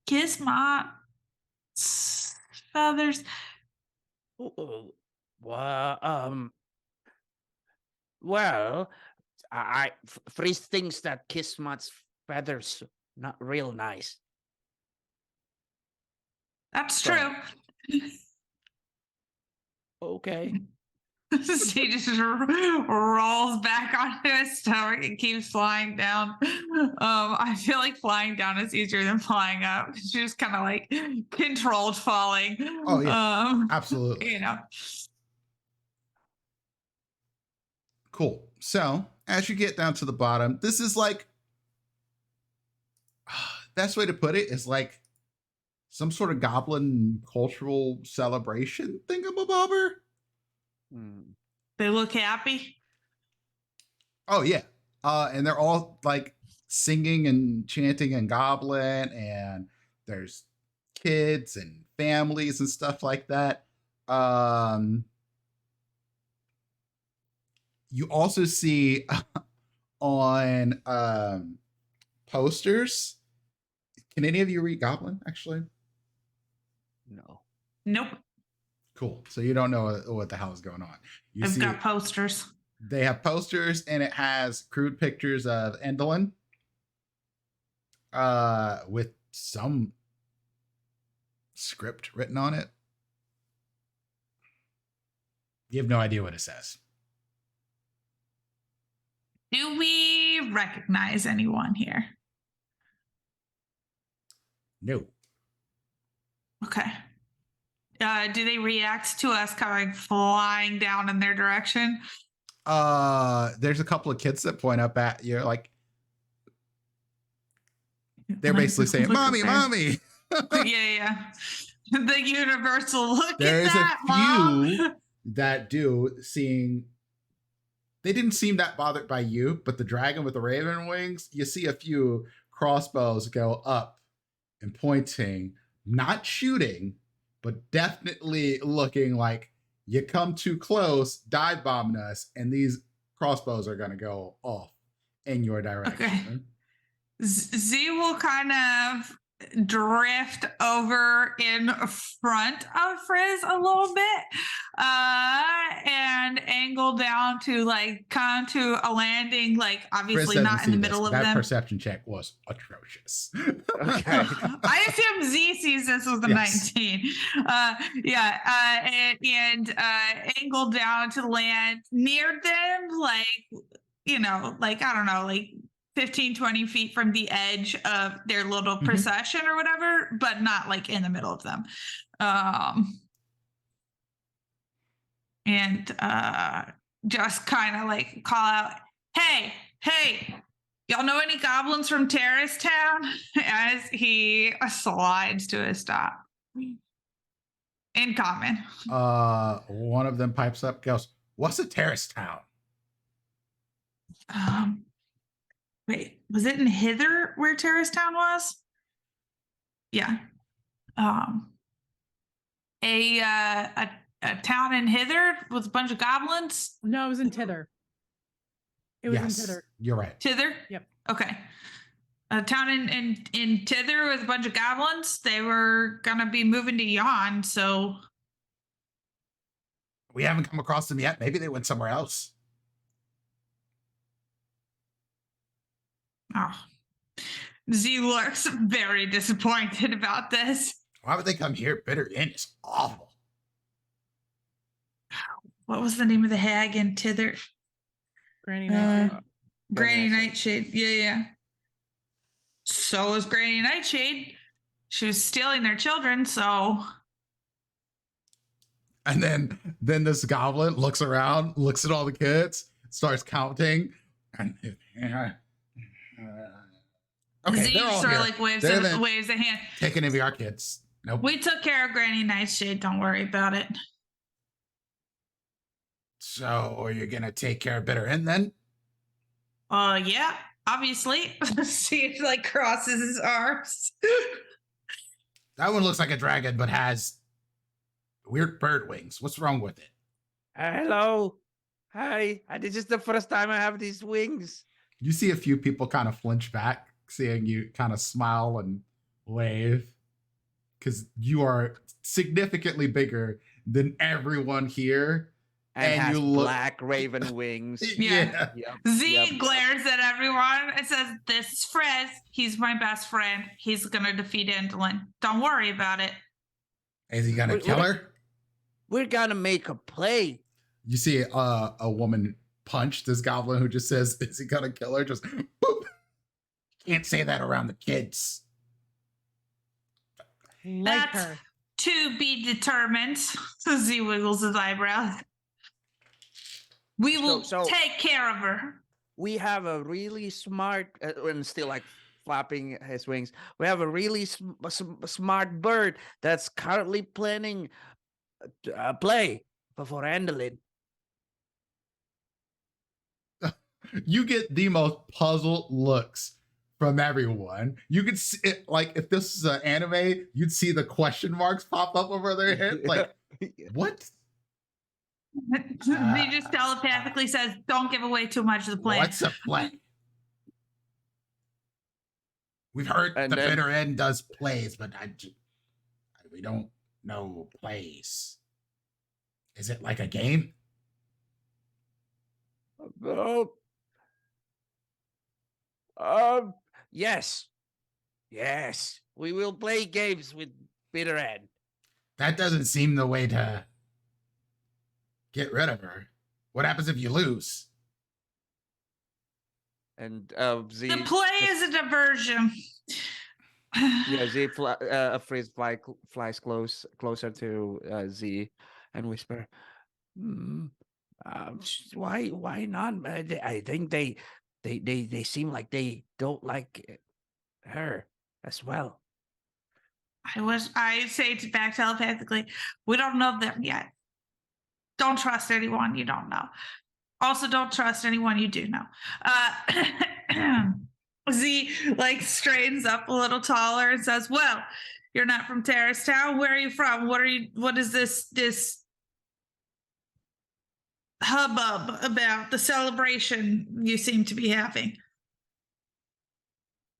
Gizmot's feathers. Well, Frizz thinks that Kismat's feathers not real nice. That's So- true. Okay. He just rolls back onto his stomach and keeps flying down. I feel like flying down is easier than flying up. It's just kind of like controlled falling. Oh, yeah. Absolutely. Cool. So as you get down to the bottom, this is like, best way to put it is like some sort of goblin cultural celebration thingamabobber. They look happy. Oh yeah. And they're all like singing and chanting in Goblin, and there's kids and families and stuff like that. You also see on posters. Can any of you read Goblin, actually? No. Nope. Cool. So you don't know what the hell is going on. I've got posters. They have posters, and it has crude pictures of Endolin with some script written on it. You have no idea what it says. Do we recognize anyone here? No. Okay. Do they react to us coming flying down in their direction? There's a couple of kids that point up at you, like they're basically saying, "Mommy, mommy." yeah. The universal look. There's at that, a few Mom. that do, seeing. They didn't seem that bothered by you, but the dragon with the raven wings, you see a few crossbows go up and pointing, not shooting, but definitely looking like you come too close, dive bombing us, and these crossbows are going to go off in your direction. Okay. Z will kind of drift over in front of Frizz a little bit and angle down to like come to a landing, like obviously not in the middle of that them. That perception check was atrocious. Okay. I assume Z sees this was a 19. And angle down to land near them, like, you know, like, I don't know, like 15, 20 feet from the edge of their little procession or whatever, but not like in the middle of them. Just kind of like call out, hey, y'all know any goblins from Terrace Town? As he slides to a stop. In common. One of them pipes up, goes, "What's a Terrace Town?" Wait, was it in Hither where Terrace Town was? Yeah. A town in Hither with a bunch of goblins? No, it was in Tither. It was in Tither. You're right. Tither? Yep. Okay. A town in Tither with a bunch of goblins. They were gonna be moving to Yon, so We haven't come across them yet. Maybe they went somewhere else. oh. Z looks very disappointed about this. Why would they come here? Bitter Inn is awful. What was the name of the hag in Tither? Granny Nightshade. Granny Nightshade. Yeah. So was Granny Nightshade. She was stealing their children, so. And then this goblin looks around, looks at all the kids, starts counting, and okay, Z they're all sort here. of like waves a hand. Take any of our kids. Nope. We took care of Granny Nightshade. Don't worry about it. So are you gonna take care of Bitter Inn then? Yeah, obviously. She like crosses his arms. That one looks like a dragon, but has weird bird wings. What's wrong with it? Hello. Hi. This is the first time I have these wings. You see a few people kind of flinch back, seeing you kind of smile and wave, because you are significantly bigger than everyone here. And has you look black raven wings. Yeah. Yep. Z glares at everyone and says, "This is Frizz. He's my best friend. He's gonna defeat Endolin. Don't worry about it." Is he gonna kill her? We're gonna make a play. You see a woman punch this goblin who just says, "Is he gonna kill her?" Just boop. Can't say that around the kids. Like That's her. to be determined. So Z wiggles his eyebrows. We will take care of her. We have a really smart, and still like flapping his wings. We have a really smart bird that's currently planning a play before Endolin. You get the most puzzled looks from everyone. You could see it, like if this is an anime, you'd see the question marks pop up over their head. Like, what? He just telepathically says, "Don't give away too much of the plan." What's a play? We've heard And the then- bitter end does plays, but we don't know plays. Is it like a game? Oh. Yes. Yes. We will play games with Bitter End. That doesn't seem the way to get rid of her. What happens if you lose? And Z. The play is a diversion. Yeah, Z Frizz flies closer to Z and whisper, why not? I think they seem like they don't like her as well. I say to back telepathically, we don't know them yet. Don't trust anyone you don't know. Also, don't trust anyone you do know. Z like straightens up a little taller and says, "Well, you're not from Terrace Town. Where are you from? What is this hubbub about the celebration you seem to be having?"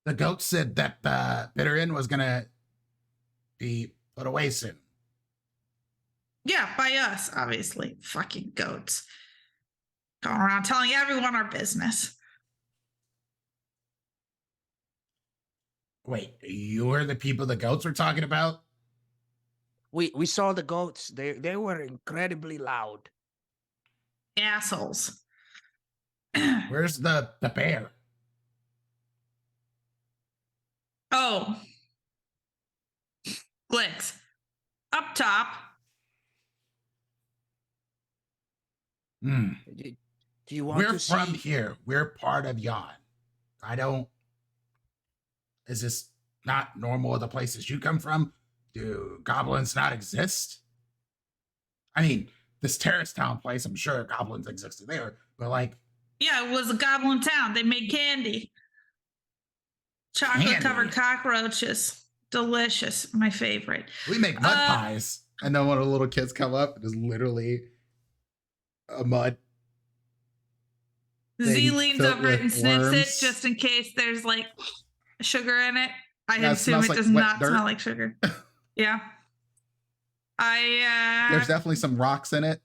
The goat said that the bitter end was gonna be put away soon. Yeah, by us, obviously. Fucking goats. Going around telling everyone our business. Wait, you're the people the goats were talking about? We saw the goats. They were incredibly loud. Assholes. Where's the bear? Oh. Glicks. Up top. Hmm. Do you want We're to from see? here. We're part of Yon. Is this not normal of the places you come from? Do goblins not exist? I mean, this Terrace Town place, I'm sure goblins existed there, but like, Yeah, it was a goblin town. They made candy. Chocolate covered cockroaches. Delicious. My favorite. we make mud pies. And then one of the little kids come up and is literally a mud. Z thing leans filled over it with and sniffs worms. it just in case there's like sugar in it. I Yeah, it assume smells it like does wet not dirt. smell like sugar. Yeah. There's definitely some rocks in it.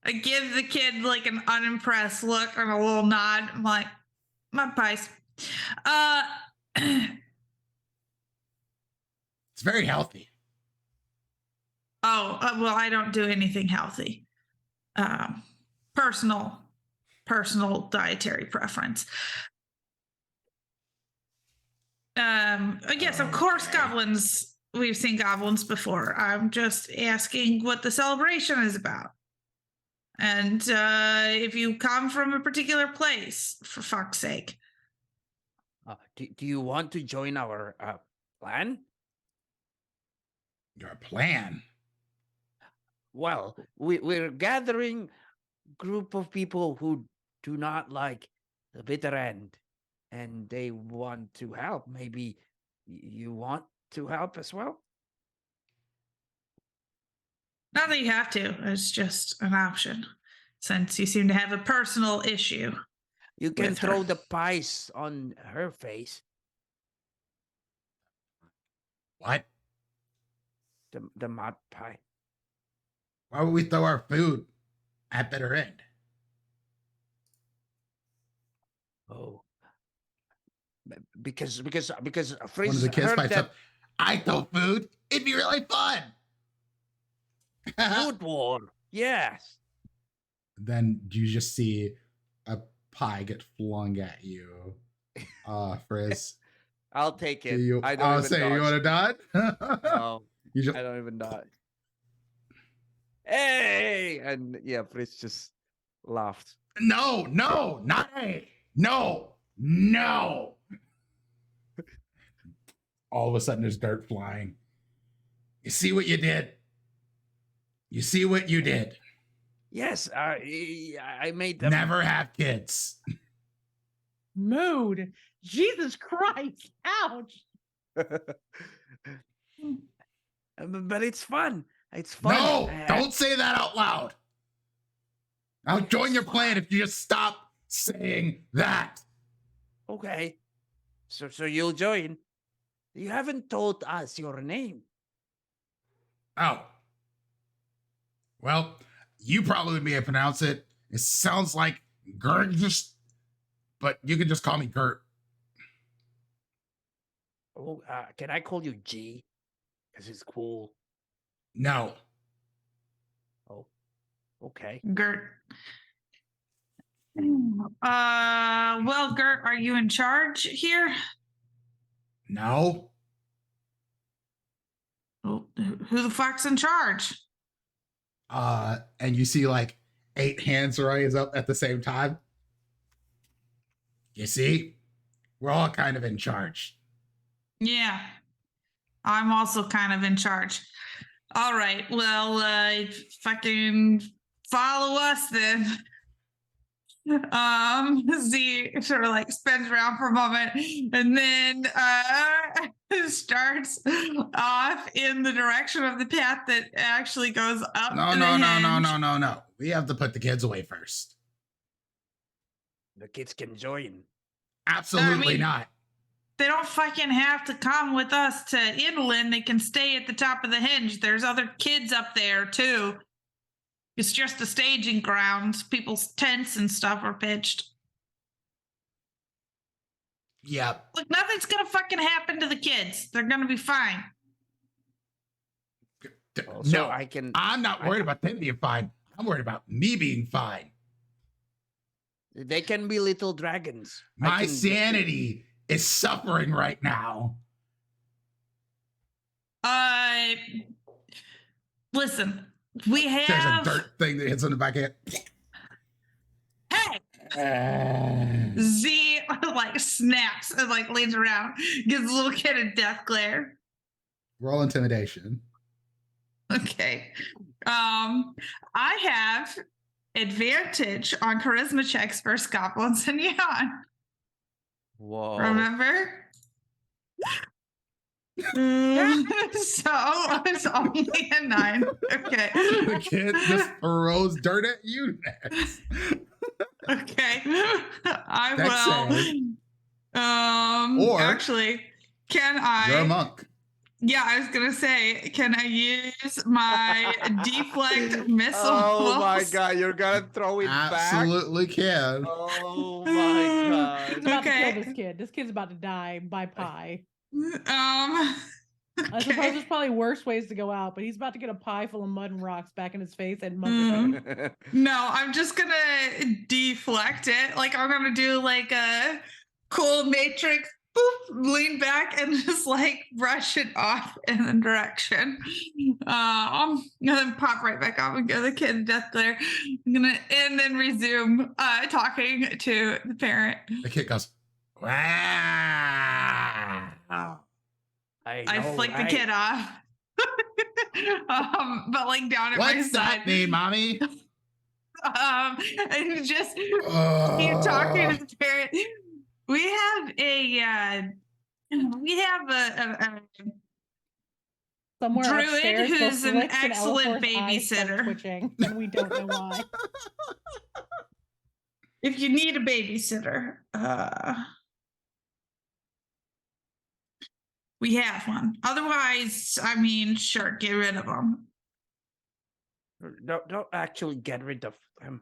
I give the kid like an unimpressed look and a little nod. I'm like, mud pies. It's very healthy. Well, I don't do anything healthy. Personal dietary preference. Yes, of course, Okay. goblins. We've seen goblins before. I'm just asking what the celebration is about. And if you come from a particular place, for fuck's sake. Do you want to join our plan? Your plan. Well, we're gathering group of people who do not like the bitter end, and they want to help. Maybe you want to help as well? Not that you have to. It's just an option, since you seem to have a personal issue. You can With her. throw the pies on her face. What? The mud pie. Why would we throw our food at bitter end? Oh, because Frizz One of the kids heard pipes that up. I throw food. It'd be really fun. food war. Yes. Then you just see a pie get flung at you. Frizz. I'll take it. You, I don't I'll even say you dodge. want to dodge? No, You just I don't even dodge. Hey! And yeah, Fritz just laughed. no, not a no. All of a sudden, there's dirt flying. You see what you did? You see what you did? Yes, I made them. Never have kids. Mood. Jesus Christ. Ouch. But it's fun. It's fun. No, don't say that out loud. I'll join your plan if you just stop saying that. Okay. So you'll join. You haven't told us your name. Oh. Well, you probably may pronounce it. It sounds like Gert, but you can just call me Gert. Oh, can I call you G? Because it's cool. No. Oh, okay. Gert. Well, Gert, are you in charge here? No. Who the fuck's in charge? And you see like 8 hands raise up at the same time. You see? We're all kind of in charge. Yeah, I'm also kind of in charge. All right, well, fucking follow us then. Z sort of like spins around for a moment and then starts off in the direction of the path that actually goes up. No. We have to put the kids away first. The kids can join. Absolutely not. They don't fucking have to come with us to inland. They can stay at the top of the hinge. There's other kids up there too. It's just a staging ground. People's tents and stuff are pitched. Yep. Look, nothing's gonna fucking happen to the kids. They're gonna be fine. So I'm not worried about them being fine. I'm worried about me being fine. They can be little dragons. My sanity is suffering right now. Listen, we have. There's a dirt thing that hits on the back of Hey! Z like snaps and like leans around, gives a little kid a death glare. Roll intimidation. Okay. I have advantage on charisma checks versus goblins and yawn. Whoa. Remember? So it's only a 9. Okay. The kid just throws dirt at you next. Okay. I Dex will. Or actually, can I? You're a monk. Yeah, I was gonna say, can I use my deflect missile? Oh my god, you're gonna throw it back? Absolutely can. Oh my god. It's about to Okay. kill this kid. This kid's about to die by pie. I I suppose there's probably worse ways to go out, but he's about to get a pie full of mud and rocks back in his face and mud. No, I'm just gonna deflect it. Like I'm gonna do like a cool matrix, boop, lean back and just like brush it off in the direction. And then pop right back up and give the kid a death glare. I'm gonna and then resume talking to the parent. The kid goes, wow. I flick the kid off. But like down at my What's side. that mean, mommy? And just keep talking to the parent. We have a Somewhere druid upstairs, who's the an Flix and excellent Eleanor's eyes start babysitter. twitching, and we don't know why. If you need a babysitter, we have one. Otherwise, I mean, sure, get rid of them. Don't actually get rid of him.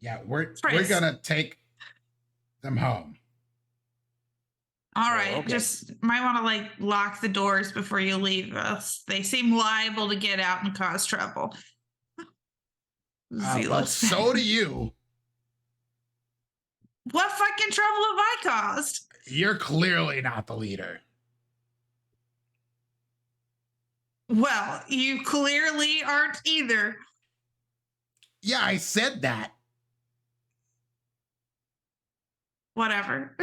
Yeah, we're Chris. gonna take them home. All right, okay. just might want to like lock the doors before you leave us. They seem liable to get out and cause trouble. Well, so do you. What fucking trouble have I caused? You're clearly not the leader. Well, you clearly aren't either. Yeah, I said that. Whatever.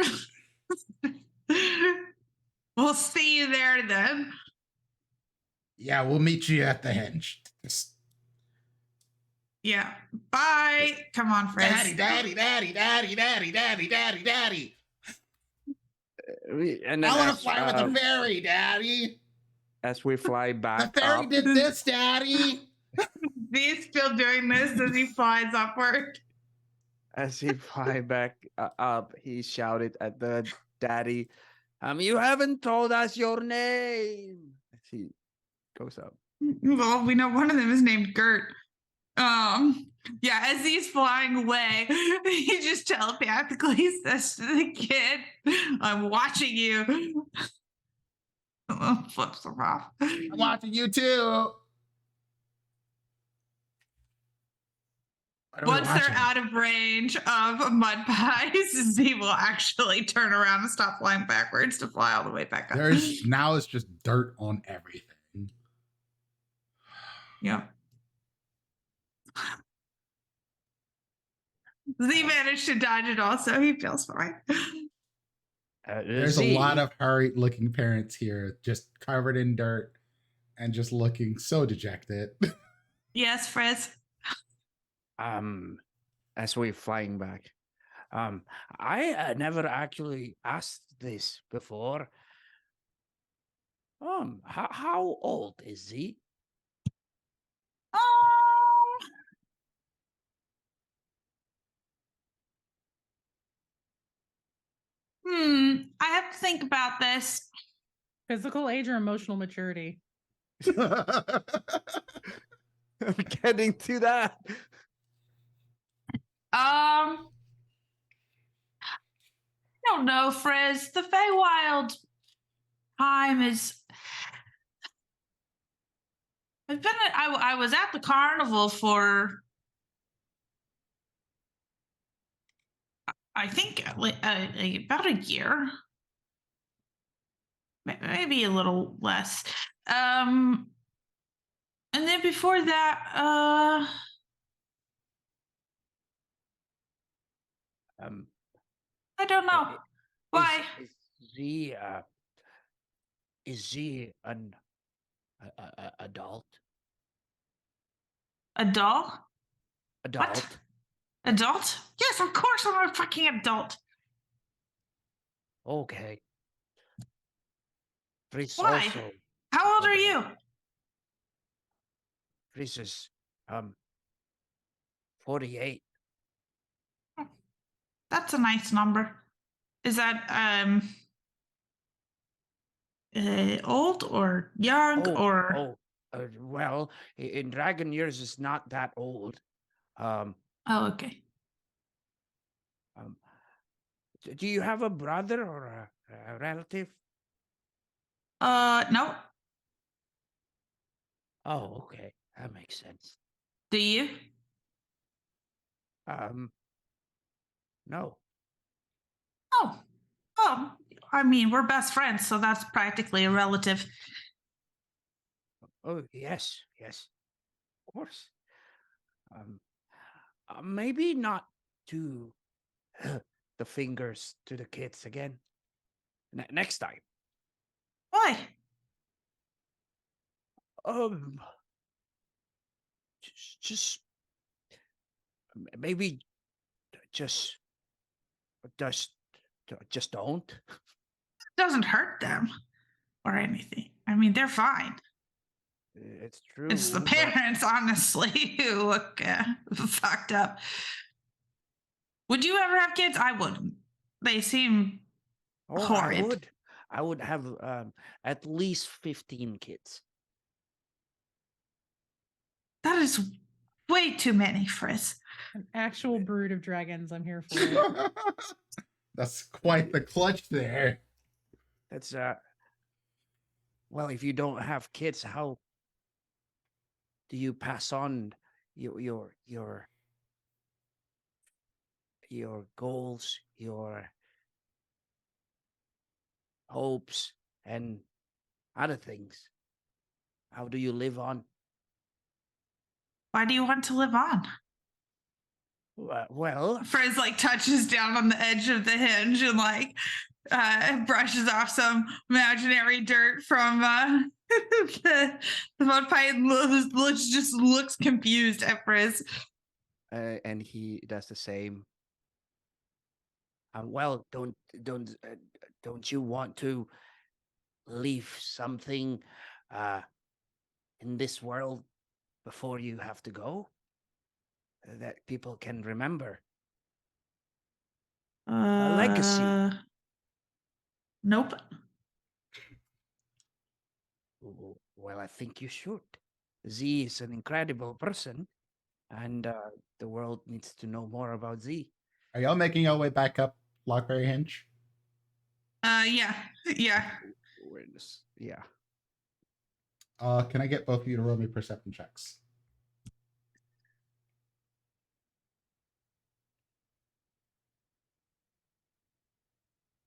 We'll see you there then. Yeah, we'll meet you at the hinge. Yeah. Bye. Come on, Frizz. Daddy, daddy, daddy, daddy, daddy, daddy, daddy, daddy. And then I want to fly with the fairy, daddy. as we fly back The fairy up, did this, daddy. He's still doing this as he flies upward. as he fly back up, he shouted at the daddy, you haven't told us your name. As he goes up. Well, we know one of them is named Gert. Yeah, as he's flying away, he just telepathically says to the kid, I'm watching you. Flips him off. I'm watching you too. Once they're out of range of mud pies, Z will actually turn around and stop flying backwards to fly all the way back up. Now it's just dirt on everything. Yeah. Z managed to dodge it also. He feels fine. There's a lot of hurried looking parents here, just covered in dirt and just looking so dejected. Yes, Frizz. As we're flying back, I never actually asked this before. How old is he? I have to think about this. Physical age or emotional maturity? I'm getting to that. I don't know, Frizz. The Feywild time is. I've been. I was at the carnival for. I think about a year, maybe a little less. And then before that, I don't know. Why? Is he an adult? Adult? Adult? What? Adult? Yes, of course I'm a fucking adult. Okay. Frizz Why? also. How old are you? Frizz is 48. That's a nice number. Is that old or young or? Well, in dragon years, it's not that old. Oh, okay. Do you have a brother or a relative? No. Oh, okay, that makes sense. Do you? No. Oh, I mean, we're best friends, so that's practically a relative. Oh, yes, of course. Maybe not do the fingers to the kids again. Next time. Why? Just maybe just don't. It doesn't hurt them or anything. I mean, they're fine. It's true. It's the parents, honestly, who look fucked up. Would you ever have kids? I wouldn't. They seem horrid. I would have at least 15 kids. That is way too many, Frizz. An actual brood of dragons. I'm here for it. That's quite the clutch there. That's well, if you don't have kids, how do you pass on your goals, your hopes, and other things? How do you live on? Why do you want to live on? Well, Frizz like touches down on the edge of the hinge and like brushes off some imaginary dirt from the mud python looks confused at Frizz. And he does the same. Well, don't you want to leave something in this world before you have to go that people can remember? A legacy. Nope. Well, I think you should. Z is an incredible person, and the world needs to know more about Z. Are y'all making your way back up Lockberry Hinge? Yeah. Awareness. Yeah. Can I get both of you to roll me perception checks?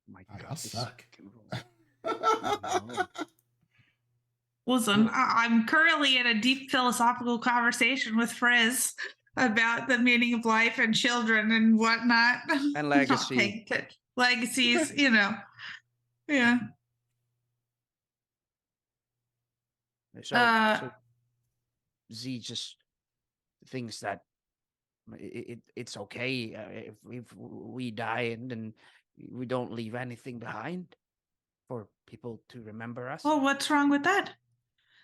My Oh, God, y'all this suck. fucking roll. No. Listen, I'm currently in a deep philosophical conversation with Frizz about the meaning of life and children and whatnot. And legacy. Legacies, you know. Yeah. So Z just thinks that it's okay if we die and then we don't leave anything behind for people to remember us. Well, what's wrong with that?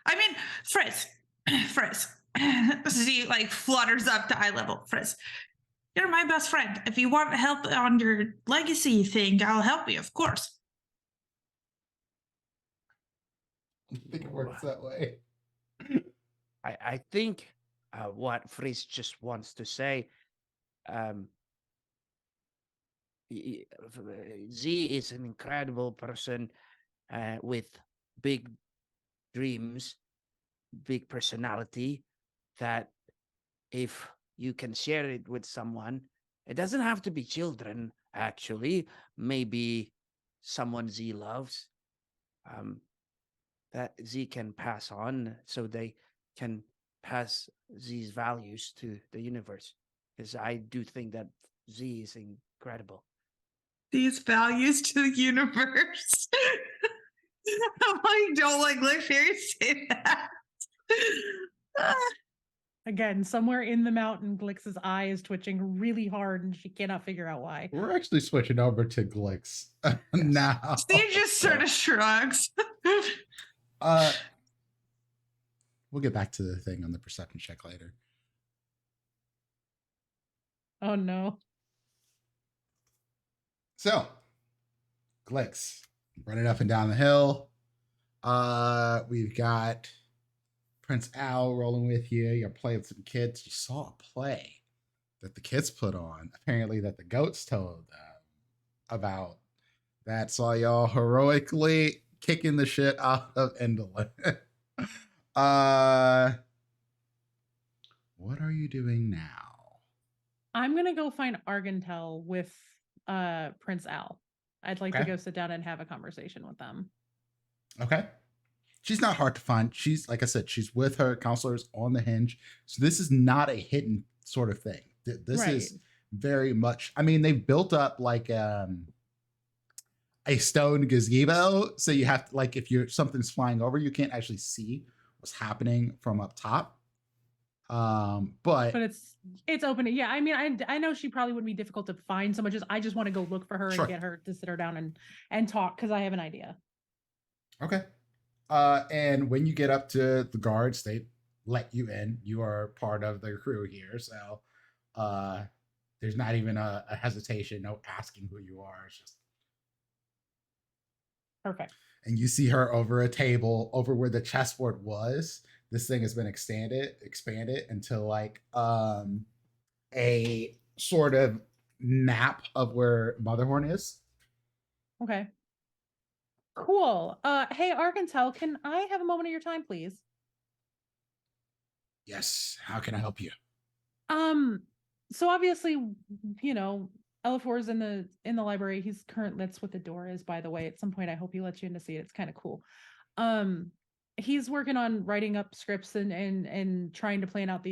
I mean, Frizz. Z like flutters up to eye level. Frizz, you're my best friend. If you want help on your legacy thing, I'll help you, of course. I think it works that way. I think what Frizz just wants to say, Z is an incredible person with big dreams, big personality, that if you can share it with someone, it doesn't have to be children, actually, maybe someone Z loves, that Z can pass on so they can pass Z's values to the universe. Because I do think that Z is incredible. These values to the universe. I don't like hearing you say that. Again, somewhere in the mountain, Glix's eye is twitching really hard and she cannot figure out why. We're actually switching over to Glix now. Steve just sort of shrugs. We'll get back to the thing on the perception check later. Oh no. So, Glix, running up and down the hill. We've got Prince Al rolling with you. You're playing with some kids. You saw a play that the kids put on, apparently that the goats told them about. That saw y'all heroically kicking the shit out of Indolent. What are you doing now? I'm gonna go find Argentel with Prince Al. I'd like to go sit down and have a conversation with them. Okay. She's not hard to find. She's, like I said, she's with her counselors on the Hinge. So this is not a hidden sort of thing. This is very much, I mean, they've built up like a stone gazebo. So you have to, like, if something's flying over, you can't actually see what's happening from up top. But it's open. Yeah, I mean, I know she probably wouldn't be difficult to find so much as I just want to go look for her and get her to sit her down and talk because I have an idea. Okay. And when you get up to the guards, they let you in. You are part of the crew here, so there's not even a hesitation, no asking who you are. It's just perfect. And you see her over a table over where the chessboard was. This thing has been expanded into like a sort of map of where Motherhorn is. Okay. Cool. Hey, Argentel, can I have a moment of your time, please? Yes. How can I help you? So obviously, you know, Elafor's in the library. That's what the door is, by the way. At some point, I hope he lets you in to see it. It's kind of cool. He's working on writing up scripts and trying to plan out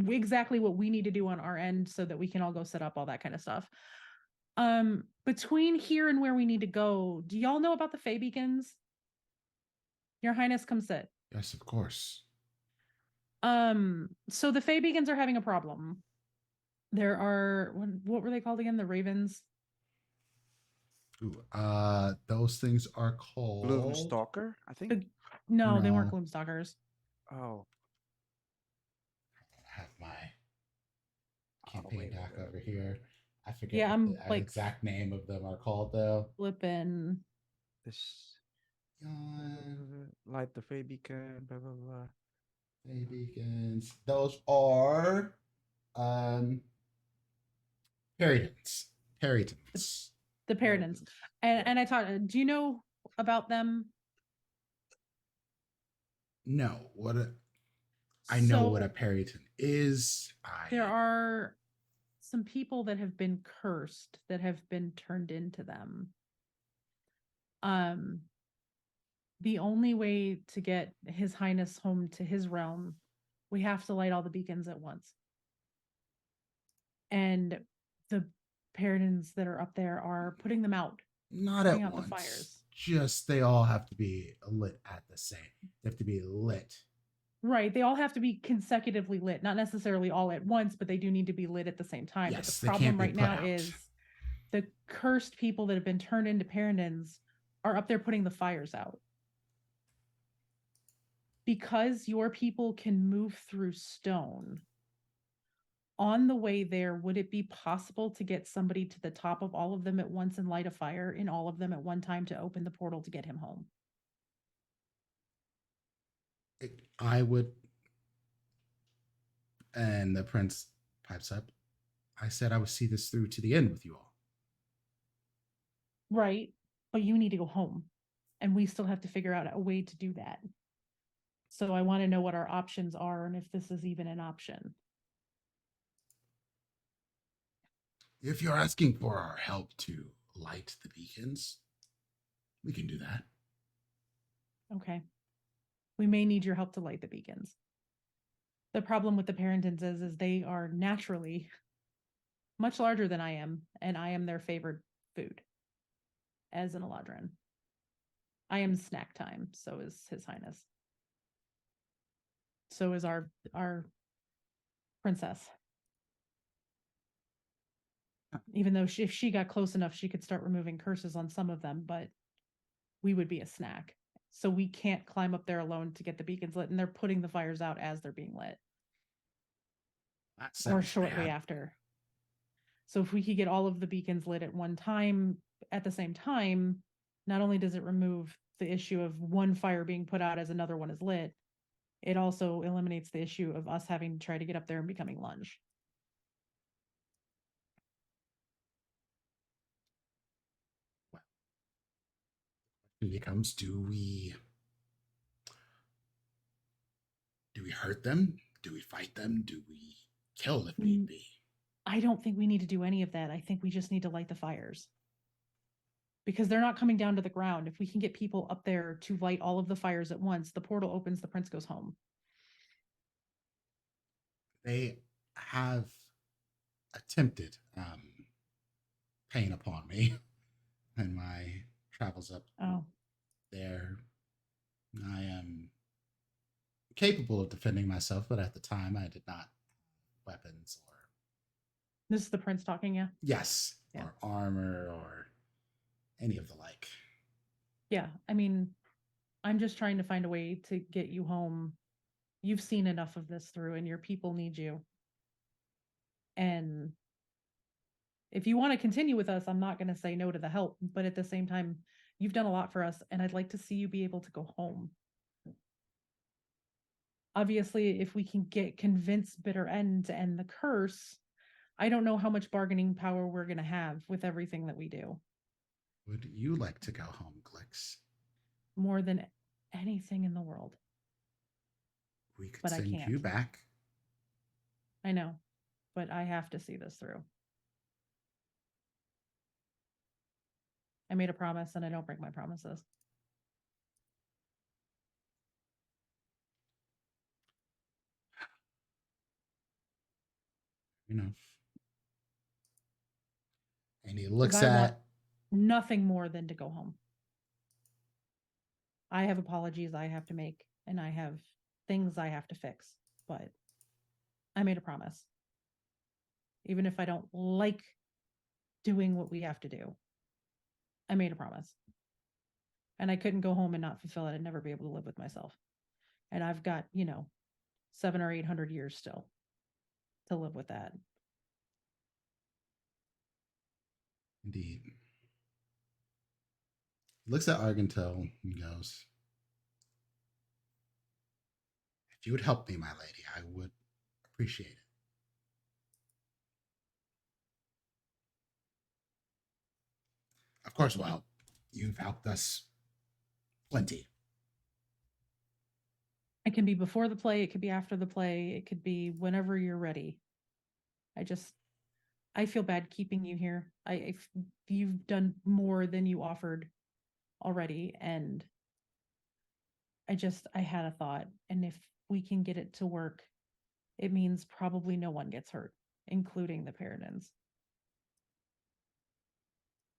exactly what we need to do on our end so that we can all go set up all that kind of stuff. Between here and where we need to go, do y'all know about the Fae beacons? Your Highness, come sit. Yes, of course. So the Fey Beacons are having a problem. There are what were they called again? The Ravens. Ooh, those things are called Gloomstalker, I think. No, they weren't No. Gloomstalkers. Oh. I have my Oh, campaign wait, doc wait, over wait. here. I forget Yeah, what I'm the like exact name of them are called though. flipping. This Yawn, light the Fey beacon, blah blah blah. Fey beacons. Those are Peritons. Peritons. The Paradins. And I taught. Do you know about them? No, I know what a So Periton is. there are some people that have been cursed that have been turned into them. The only way to get His Highness home to his realm, we have to light all the beacons at once. And the Paradins that are up there are putting them out. Not putting at out the once. fires. Just they all have to be lit at the same. They have to be lit. Right. They all have to be consecutively lit, not necessarily all at once, but they do need to be lit at the same time. Yes, but the they can't problem be right put now out. is the cursed people that have been turned into Paradins are up there putting the fires out. Because your people can move through stone, on the way there, would it be possible to get somebody to the top of all of them at once and light a fire in all of them at one time to open the portal to get him home? I would. And the prince pipes up. I said I would see this through to the end with you all. Right. But you need to go home. And we still have to figure out a way to do that. So I want to know what our options are and if this is even an option. If you're asking for our help to light the beacons, we can do that. Okay. We may need your help to light the beacons. The problem with the Parentons is they are naturally much larger than I am, and I am their favored food as an Eladrin. I am snack time, so is His Highness. So is our princess. Even though if she got close enough, she could start removing curses on some of them, but we would be a snack. So we can't climb up there alone to get the beacons lit, and they're putting the fires out as they're being lit. Or shortly bad. after. So if we could get all of the beacons lit at one time, at the same time, not only does it remove the issue of one fire being put out as another one is lit, it also eliminates the issue of us having to try to get up there and becoming lunge. It becomes, do we hurt them? Do we fight them? Do we kill if need be? I don't think we need to do any of that. I think we just need to light the fires. Because they're not coming down to the ground. If we can get people up there to light all of the fires at once, the portal opens, the prince goes home. They have attempted pain upon me in my travels up there. I am capable of defending myself, but at the time I did not weapons or this is the prince talking, yeah? Yes, yeah. Or armor or any of the like. Yeah, I mean, I'm just trying to find a way to get you home. You've seen enough of this through and your people need you. And if you want to continue with us, I'm not going to say no to the help, but at the same time, you've done a lot for us and I'd like to see you be able to go home. Obviously, if we can convince Bitter End to end the curse, I don't know how much bargaining power we're going to have with everything that we do. Would you like to go home, Glix? More than anything in the world. We could send you back. I know, but I have to see this through. I made a promise and I don't break my promises. Enough. And he looks at nothing more than to go home. I have apologies I have to make, and I have things I have to fix, but I made a promise. Even if I don't like doing what we have to do, I made a promise. And I couldn't go home and not fulfill it and never be able to live with myself. And I've got, 700 or 800 years still to live with that. Indeed. He looks at Argento and goes, "If you would help me, my lady, I would appreciate it." Of course, well, you've helped us plenty. It can be before the play, it could be after the play, it could be whenever you're ready. I feel bad keeping you here. You've done more than you offered already, and I had a thought, and if we can get it to work, it means probably no one gets hurt, including the Paradins.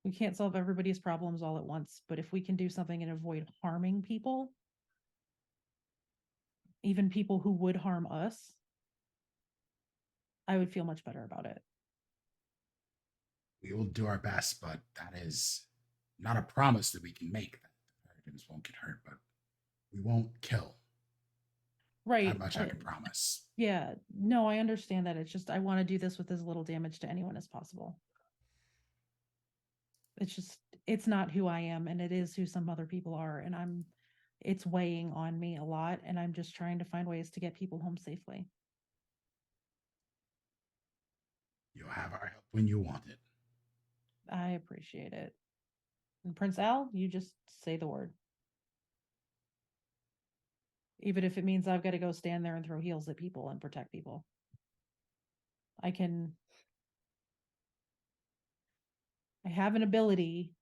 We can't solve everybody's problems all at once, but if we can do something and avoid harming people, even people who would harm us, I would feel much better about it. We will do our best, but that is not a promise that we can make that the Paradins won't get hurt, but we won't kill. Right. That much I can promise. Yeah. No, I understand that. It's just I want to do this with as little damage to anyone as possible. It's not who I am, and it is who some other people are, and it's weighing on me a lot, and I'm just trying to find ways to get people home safely. You'll have our help when you want it. I appreciate it. And Prince Al, you just say the word. Even if it means I've got to go stand there and throw heels at people and protect people. I have an ability.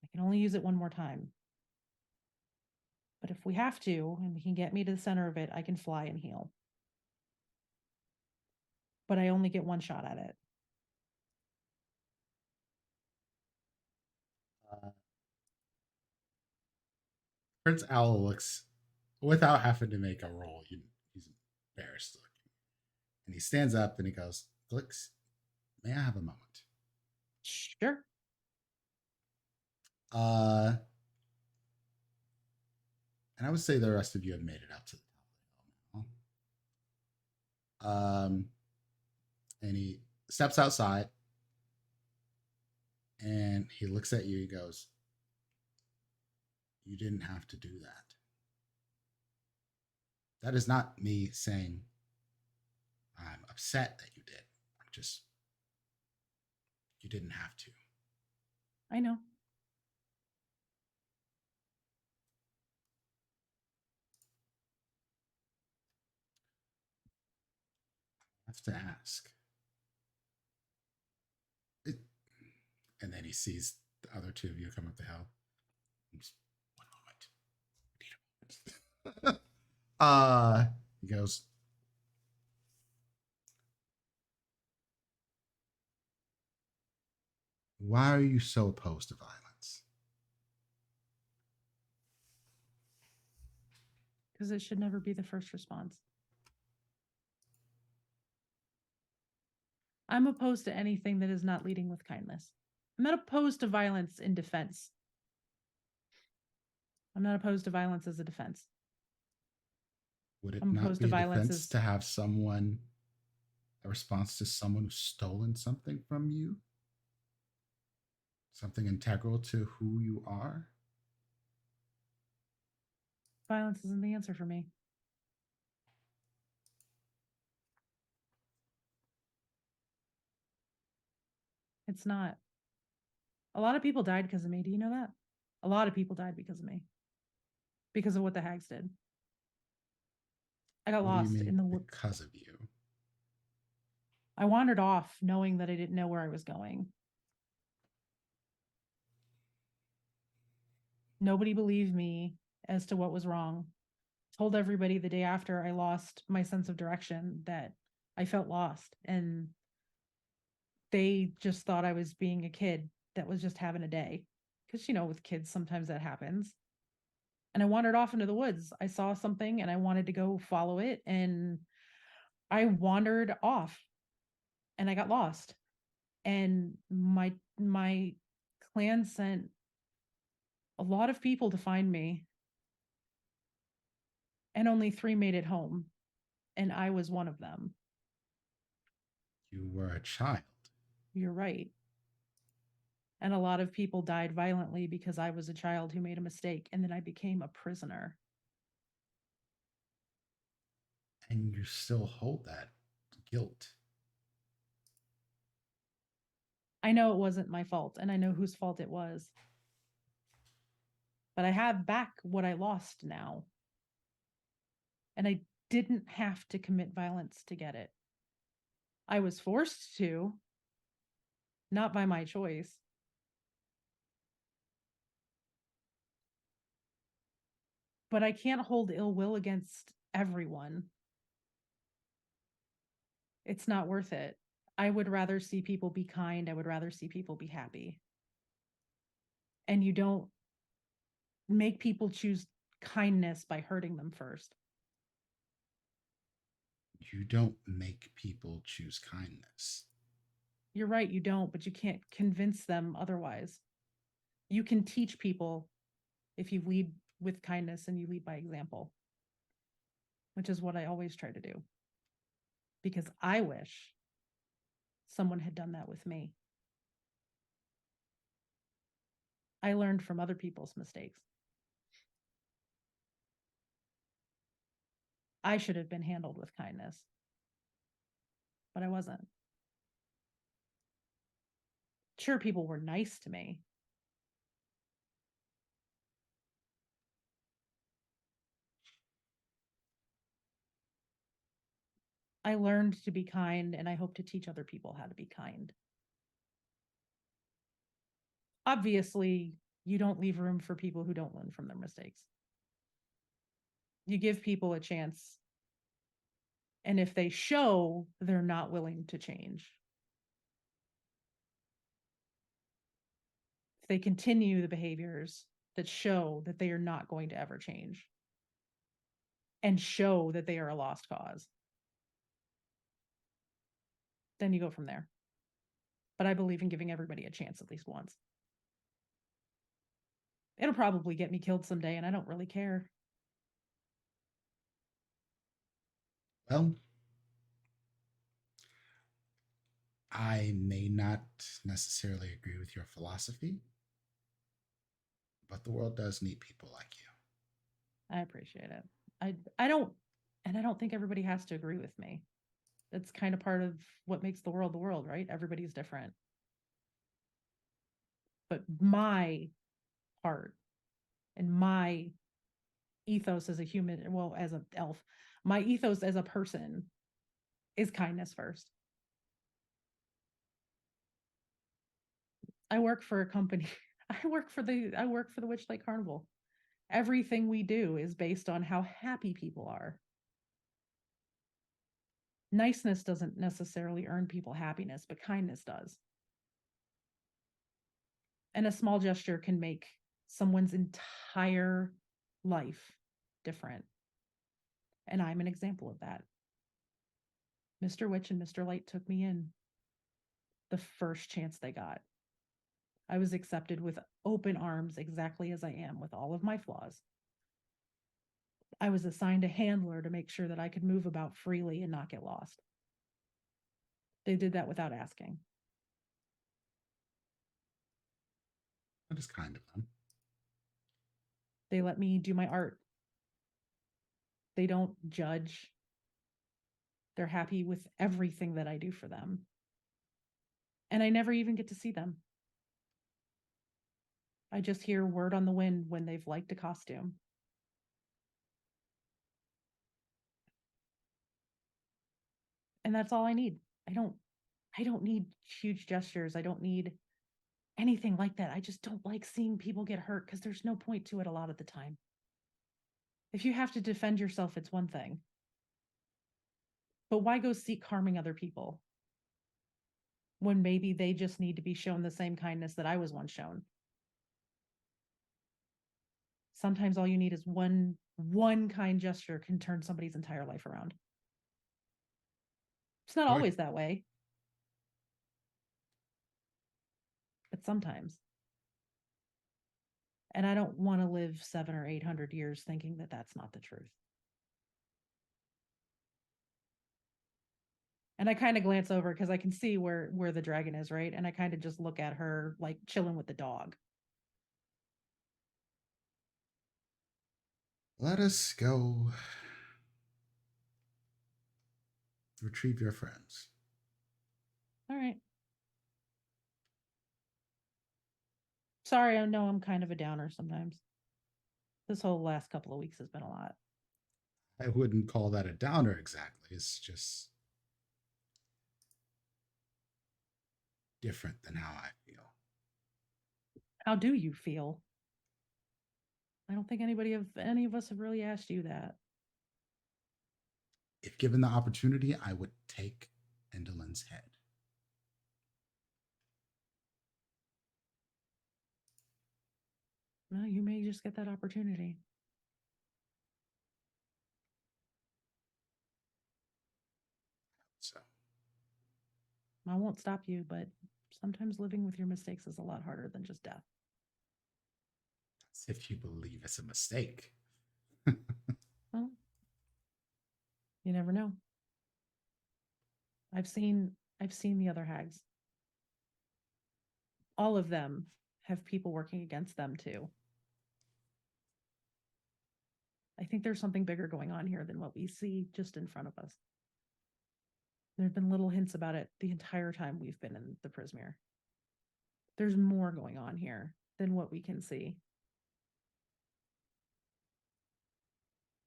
I can only use it one more time. But if we have to, and we can get me to the center of it, I can fly and heal. But I only get one shot at it. Prince Owl looks, without having to make a roll, he's embarrassed looking. And he stands up and he goes, "Glix, may I have a moment?" Sure. And I would say the rest of you have made it up to the top of the hill now. And he steps outside and he looks at you. He goes, "You didn't have to do that. That is not me saying I'm upset that you did. You didn't have to." I know. I have to ask. And then he sees the other two of you come up the hill. Just, one moment. He goes, "Why are you so opposed to violence?" Because it should never be the first response. I'm opposed to anything that is not leading with kindness. I'm not opposed to violence in defense. I'm not opposed to violence as a defense. Would it I'm not opposed be to a violence defense as- to have a response to someone who's stolen something from you? Something integral to who you are? Violence isn't the answer for me. It's not. A lot of people died because of me. Do you know that? A lot of people died because of me. Because of what the hags did. I got What do you lost mean in the because of you? I wandered off knowing that I didn't know where I was going. Nobody believed me as to what was wrong. Told everybody the day after I lost my sense of direction that I felt lost, and they just thought I was being a kid that was just having a day. Because, with kids, sometimes that happens. And I wandered off into the woods. I saw something and I wanted to go follow it. And I wandered off and I got lost. And my clan sent a lot of people to find me. And only 3 made it home. And I was one of them. You were a child. You're right. And a lot of people died violently because I was a child who made a mistake, and then I became a prisoner. And you still hold that guilt. I know it wasn't my fault, and I know whose fault it was. But I have back what I lost now. And I didn't have to commit violence to get it. I was forced to, not by my choice. But I can't hold ill will against everyone. It's not worth it. I would rather see people be kind. I would rather see people be happy. And you don't make people choose kindness by hurting them first. You don't make people choose kindness. You're right, you don't, but you can't convince them otherwise. You can teach people if you lead with kindness and you lead by example, which is what I always try to do. Because I wish someone had done that with me. I learned from other people's mistakes. I should have been handled with kindness, but I wasn't. Sure, people were nice to me. I learned to be kind, and I hope to teach other people how to be kind. Obviously, you don't leave room for people who don't learn from their mistakes. You give people a chance. And if they show they're not willing to change, if they continue the behaviors that show that they are not going to ever change and show that they are a lost cause, then you go from there. But I believe in giving everybody a chance at least once. It'll probably get me killed someday, and I don't really care. Well, I may not necessarily agree with your philosophy, but the world does need people like you. I appreciate it. I don't think everybody has to agree with me. That's kind of part of what makes the world, right? Everybody's different. But my part and my ethos as a human, well, as an elf, my ethos as a person is kindness first. I work for a company. I work for the Witch Lake Carnival. Everything we do is based on how happy people are. Niceness doesn't necessarily earn people happiness, but kindness does. And a small gesture can make someone's entire life different. And I'm an example of that. Mr. Witch and Mr. Light took me in the first chance they got. I was accepted with open arms exactly as I am, with all of my flaws. I was assigned a handler to make sure that I could move about freely and not get lost. They did that without asking. That is kind of them. They let me do my art. They don't judge. They're happy with everything that I do for them. And I never even get to see them. I just hear word on the wind when they've liked a costume. And that's all I need. I don't need huge gestures. I don't need anything like that. I just don't like seeing people get hurt because there's no point to it a lot of the time. If you have to defend yourself, it's one thing. But why go seek harming other people when maybe they just need to be shown the same kindness that I was once shown? Sometimes all you need is one kind gesture can turn somebody's entire life around. It's not Right. always that way, but sometimes. And I don't want to live 700 or 800 years thinking that that's not the truth. And I kind of glance over because I can see where the dragon is, right? And I kind of just look at her like chilling with the dog. Let us go retrieve your friends. All right. Sorry, I know I'm kind of a downer sometimes. This whole last couple of weeks has been a lot. I wouldn't call that a downer exactly. It's just different than how I feel. How do you feel? I don't think any of us have really asked you that. If given the opportunity, I would take Endelin's head. Well, you may just get that opportunity. So I won't stop you, but sometimes living with your mistakes is a lot harder than just death. that's if you believe it's a mistake. Well, you never know. I've seen the other hags. All of them have people working against them too. I think there's something bigger going on here than what we see just in front of us. There have been little hints about it the entire time we've been in the Prismere. There's more going on here than what we can see.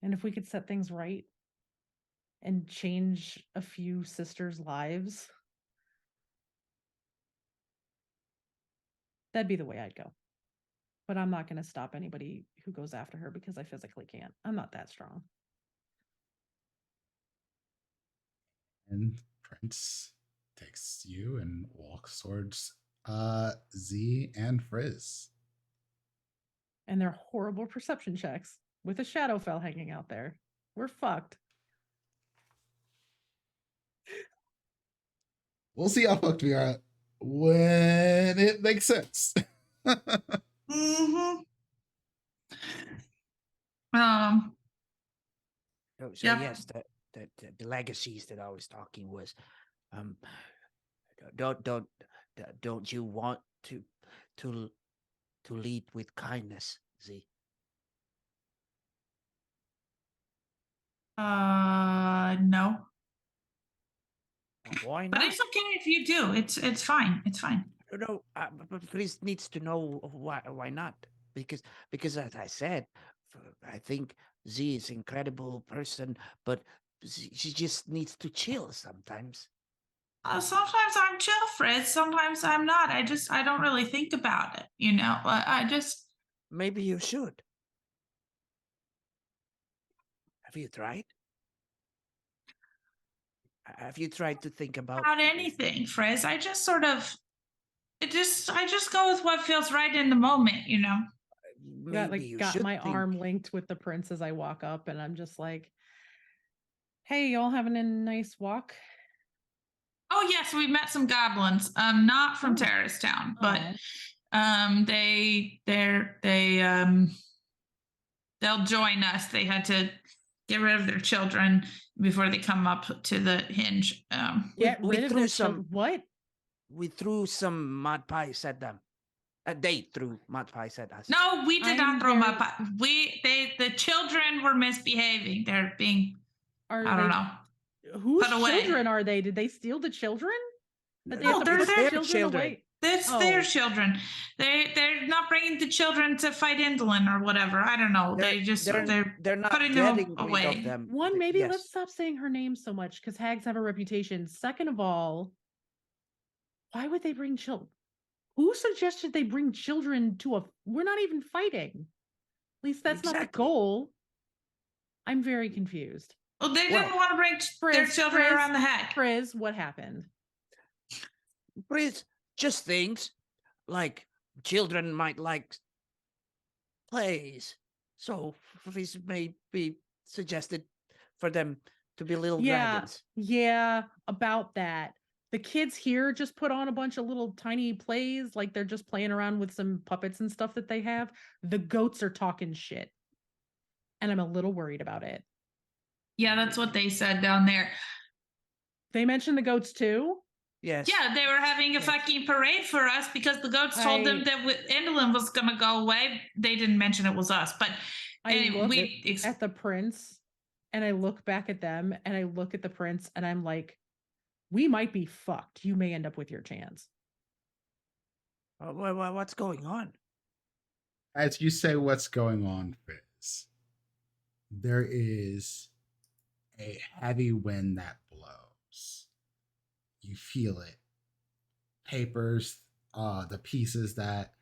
And if we could set things right and change a few sisters' lives, that'd be the way I'd go. But I'm not going to stop anybody who goes after her because I physically can't. I'm not that strong. And Prince takes you and walks towards Z and Frizz. And they're horrible perception checks with a Shadowfell hanging out there. We're fucked. We'll see how fucked we are when it makes sense. Mm-hmm. So Yeah. yes, the legacies that I was talking was, don't you want to lead with kindness, Z? No. Why But not? it's okay if you do. It's fine. It's fine. No, but Chris needs to know why not. Because as I said, I think Z is an incredible person, but she just needs to chill sometimes. Sometimes I'm chill, Fred. Sometimes I'm not. I don't really think about it. You know. I just. Maybe you should. Have you tried? Have you tried to think about Anything, Frizz. I just sort of I just go with what feels right in the moment, you know. Maybe you got should my think... arm linked with the prince as I walk up, and I'm just like, hey, y'all having a nice walk? Oh yes, we met some goblins. Not from Terrace Town, but they'll join us. They had to get rid of their children before they come up to the hinge. Get rid of their children. What? We threw some mud pies at them. They threw mud pies at us. No, we did not throw mud pies. The children were misbehaving. They're being, I don't know. Whose children are they? Did they steal the children? No, they're their children. Away? It's their children. They're not bringing the children to fight Indolin or whatever. I don't know. They're not putting getting them rid away. of them. One, maybe let's stop saying her name so much because hags have a reputation. Second of all, why would they bring children? Who suggested they bring children to a? We're not even fighting. At least that's not the goal. I'm very confused. Well, they didn't want to bring their children around the hag. Frizz, what happened? Frizz, just things like children might like plays So this may be suggested for them to be little Yeah, dragons. yeah, about that. The kids here just put on a bunch of little tiny plays, like they're just playing around with some puppets and stuff that they have. The goats are talking shit. And I'm a little worried about it. Yeah, that's what they said down there. They mentioned the goats too. Yes. Yeah, they were having a fucking parade for us because the goats told them that Endelin was going to go away. They didn't mention it was us, but I look at the prince and I look back at them and I look at the prince and I'm like, we might be fucked. You may end up with your chance. What's going on? As you say, what's going on, Fizz, there is a heavy wind that blows. You feel it. Papers, the pieces that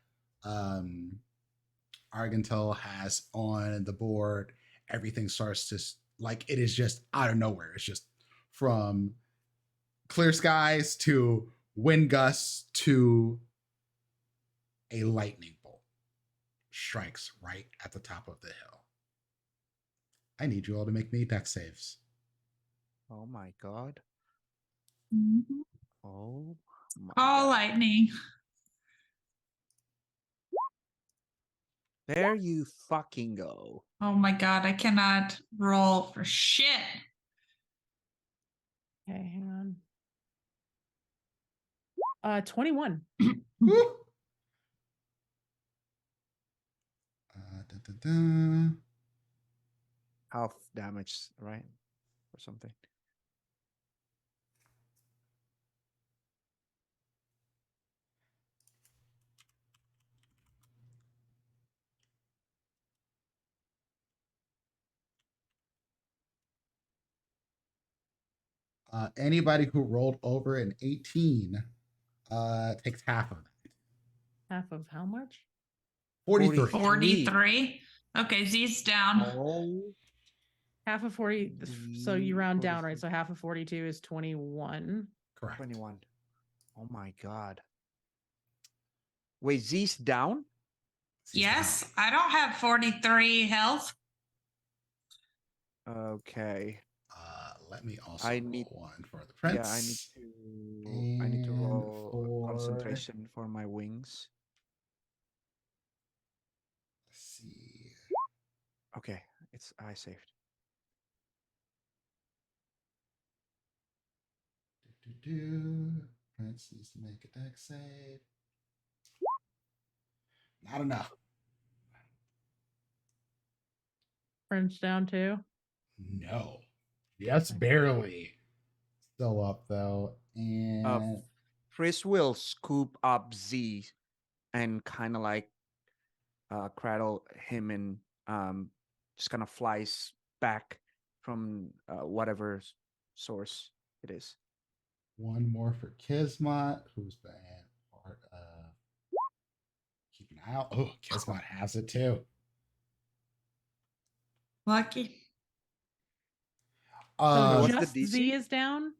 Argentel has on the board, everything starts to, like, it is just out of nowhere. It's just from clear skies to wind gusts to a lightning bolt strikes right at the top of the hill. I need you all to make me dex saves. Oh my god. Mm-hmm. Oh my all god. lightning. There you fucking go. Oh my god, I cannot roll for shit. Okay, hang on. 21. Half damage, right? Or something. Anybody who rolled over an 18 takes half of that. Half of how much? 43. 43. Okay, Z's down. Oh. Half of 40. So you round down, right? So half of 42 is 21. Correct. 21. Oh my god. Wait, Z's down? Z's Yes, down. I don't have 43 health. Okay. Let me also I roll need one for the prince. Yeah, I need to roll concentration for my wings. Let's see. Okay, I saved. Prince needs to make a dex save. Not enough. French down too. No. Yes, barely. Still up though. And Frizz will scoop up Z and kind of like cradle him and just kind of flies back from whatever source it is. one more for Kismet, who's been part of keeping an eye out. Oh, Kismet has it too. Lucky. So what's just the DC? Z is down.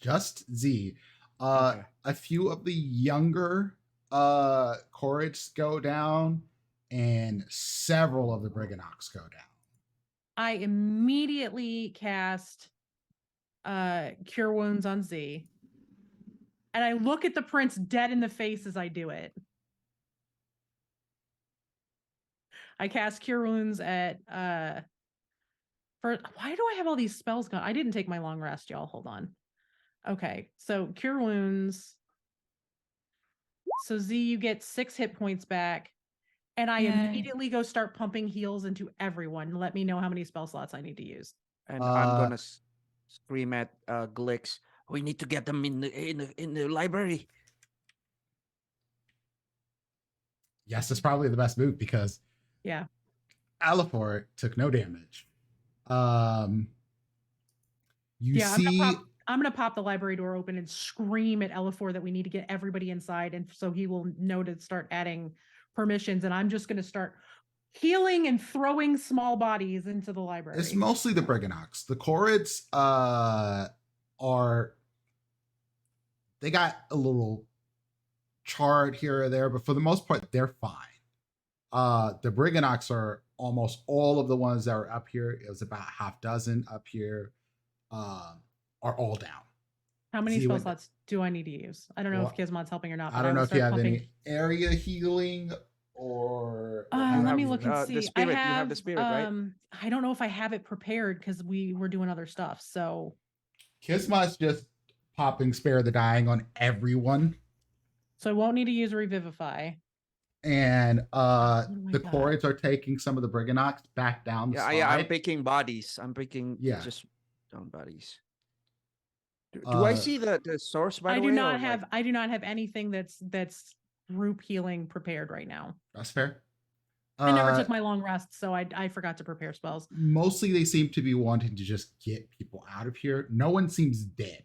Just Z. Okay. A few of the younger Chords go down, and several of the Briganox go down. I immediately cast Cure Wounds on Z. And I look at the prince dead in the face as I do it. I cast Cure Wounds at why do I have all these spells going? I didn't take my long rest, y'all. Hold on. Okay, so Cure Wounds. So Z, you get 6 hit points back. And I immediately go start pumping heals into everyone. Let me know how many spell slots I need to use. And I'm gonna scream at Glix. We need to get them in the library. Yes, it's probably the best move because Alifor took no damage. I'm gonna pop the library door open and scream at Alifor that we need to get everybody inside, and so he will know to start adding permissions. And I'm just gonna start healing and throwing small bodies into the library. It's mostly the Briganox. The Chords they got a little charred here or there, but for the most part, they're fine. The Briganox are almost all of the ones that are up here, it was about half dozen up here, are all down. How many Z spell went- slots do I need to use? I don't know Well, if Gizmod's helping or not. But I don't will know if you start have pumping. any area healing or You Let me have, look and the see. spirit, I have, you have the spirit, right? I don't know if I have it prepared because we were doing other stuff. So Kismat's just popping Spare the Dying on everyone. I won't need to use Revivify. And What do I the got? Chords are taking some of the Brigannox back down the slide. I'm picking bodies. I'm picking just down bodies. Do I see the source, by the way? I do not have anything that's group healing prepared right now. That's fair. I never took my long rest, so I forgot to prepare spells. Mostly they seem to be wanting to just get people out of here. No one seems dead.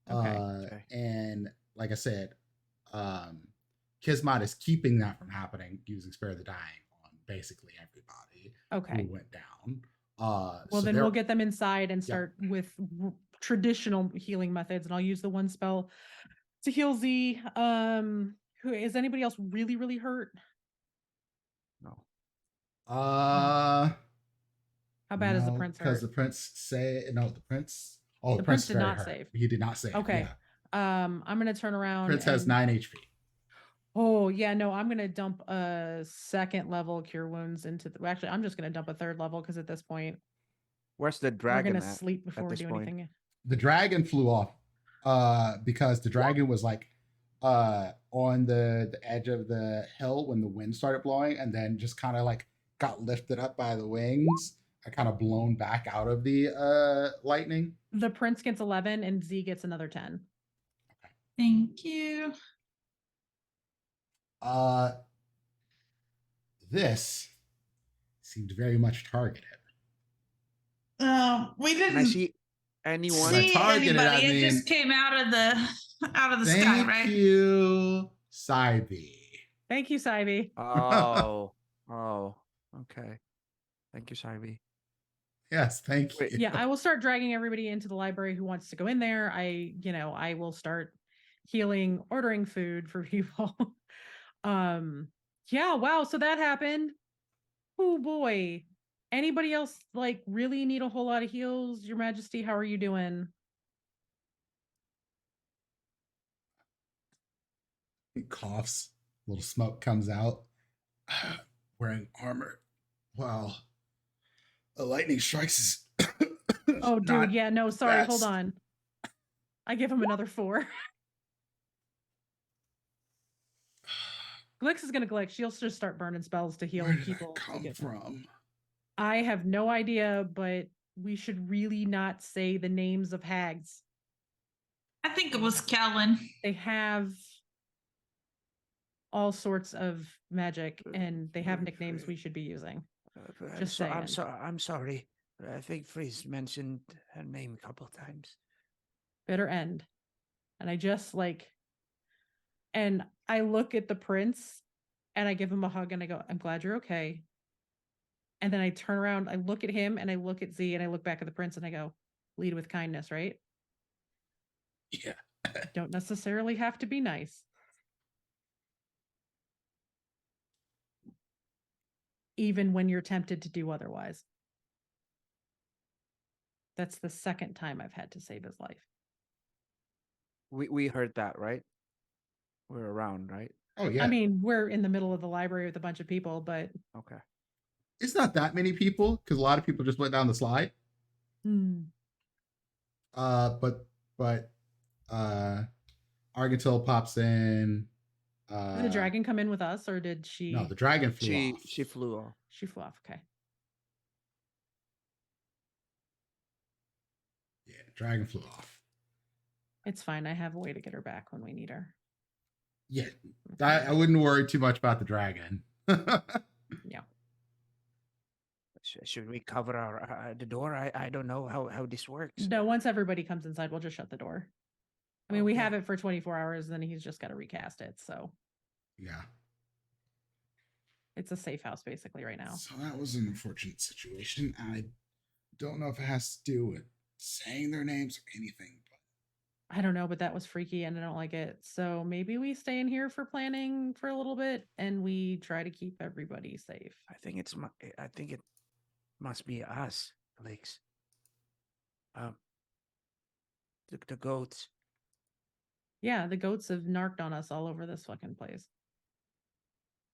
Okay. And like I said, Kismat is keeping that from happening using Spare the Dying on basically everybody who went down. Well, so then we'll get them inside and start with traditional healing methods, and I'll use the one spell to heal Z. Who is anybody else really, really hurt? No. How bad is the prince hurt? Because the prince the prince. Oh, the prince did not save. He did not save. Okay. Yeah. I'm gonna turn around. Prince has 9 HP. Oh yeah, no, I'm gonna dump a second level cure wounds into the. Actually, I'm just gonna dump a third level because at this point, where's the dragon? We're gonna sleep before we do anything. The dragon flew off because the dragon was like on the edge of the hill when the wind started blowing, and then just kind of like got lifted up by the wings and kind of blown back out of the lightning. The prince gets 11 and Z gets another 10. Okay. Thank you. This seemed very much targeted. We didn't. Can I see anyone? See anybody? It just came out of the sky, right? Thank you, Sybee. Thank you, Sybee. Oh, okay. Thank you, Sybee. Yes, thank you. Yeah, I will start dragging everybody into the library who wants to go in there. I will start healing, ordering food for people. Yeah, wow, so that happened. Oh boy. Anybody else like really need a whole lot of heals? Your Majesty, how are you doing? He coughs. A little smoke comes out. Wearing armor. Wow. A lightning strikes is oh dude, yeah, no, sorry, best. hold on. I give him another 4. Glix is gonna glitch. She'll just start burning spells to heal people. Where did that come from? I have no idea, but we should really not say the names of hags. I think it was Kellen. They have all sorts of magic, and they have nicknames we should be using. Just saying. I'm sorry. I think Freeze mentioned her name a couple of times. Bitter end. And I just and I look at the prince and I give him a hug and I go, I'm glad you're okay. And then I turn around, I look at him and I look at Z and I look back at the prince and I go, lead with kindness, right? Yeah. Don't necessarily have to be nice. Even when you're tempted to do otherwise. That's the second time I've had to save his life. We heard that, right? We're around, right? Oh yeah. I mean, we're in the middle of the library with a bunch of people, but okay. It's not that many people because a lot of people just went down the slide. But Argentile pops in. Did the dragon come in with us, or did she? No, the dragon flew off. She flew off. She flew off. Okay. Yeah, dragon flew off. It's fine. I have a way to get her back when we need her. Yeah, I wouldn't worry too much about the dragon. Yeah. Should we cover our the door? I don't know how this works. No, once everybody comes inside, we'll just shut the door. I mean, we have it for 24 hours, and then he's just got to recast it. So yeah, it's a safe house basically right now. So that was an unfortunate situation. I don't know if it has to do with saying their names or anything, but I don't know, but that was freaky and I don't like it. So maybe we stay in here for planning for a little bit and we try to keep everybody safe. I think it must be us, Alex. The goats. Yeah, the goats have narked on us all over this fucking place.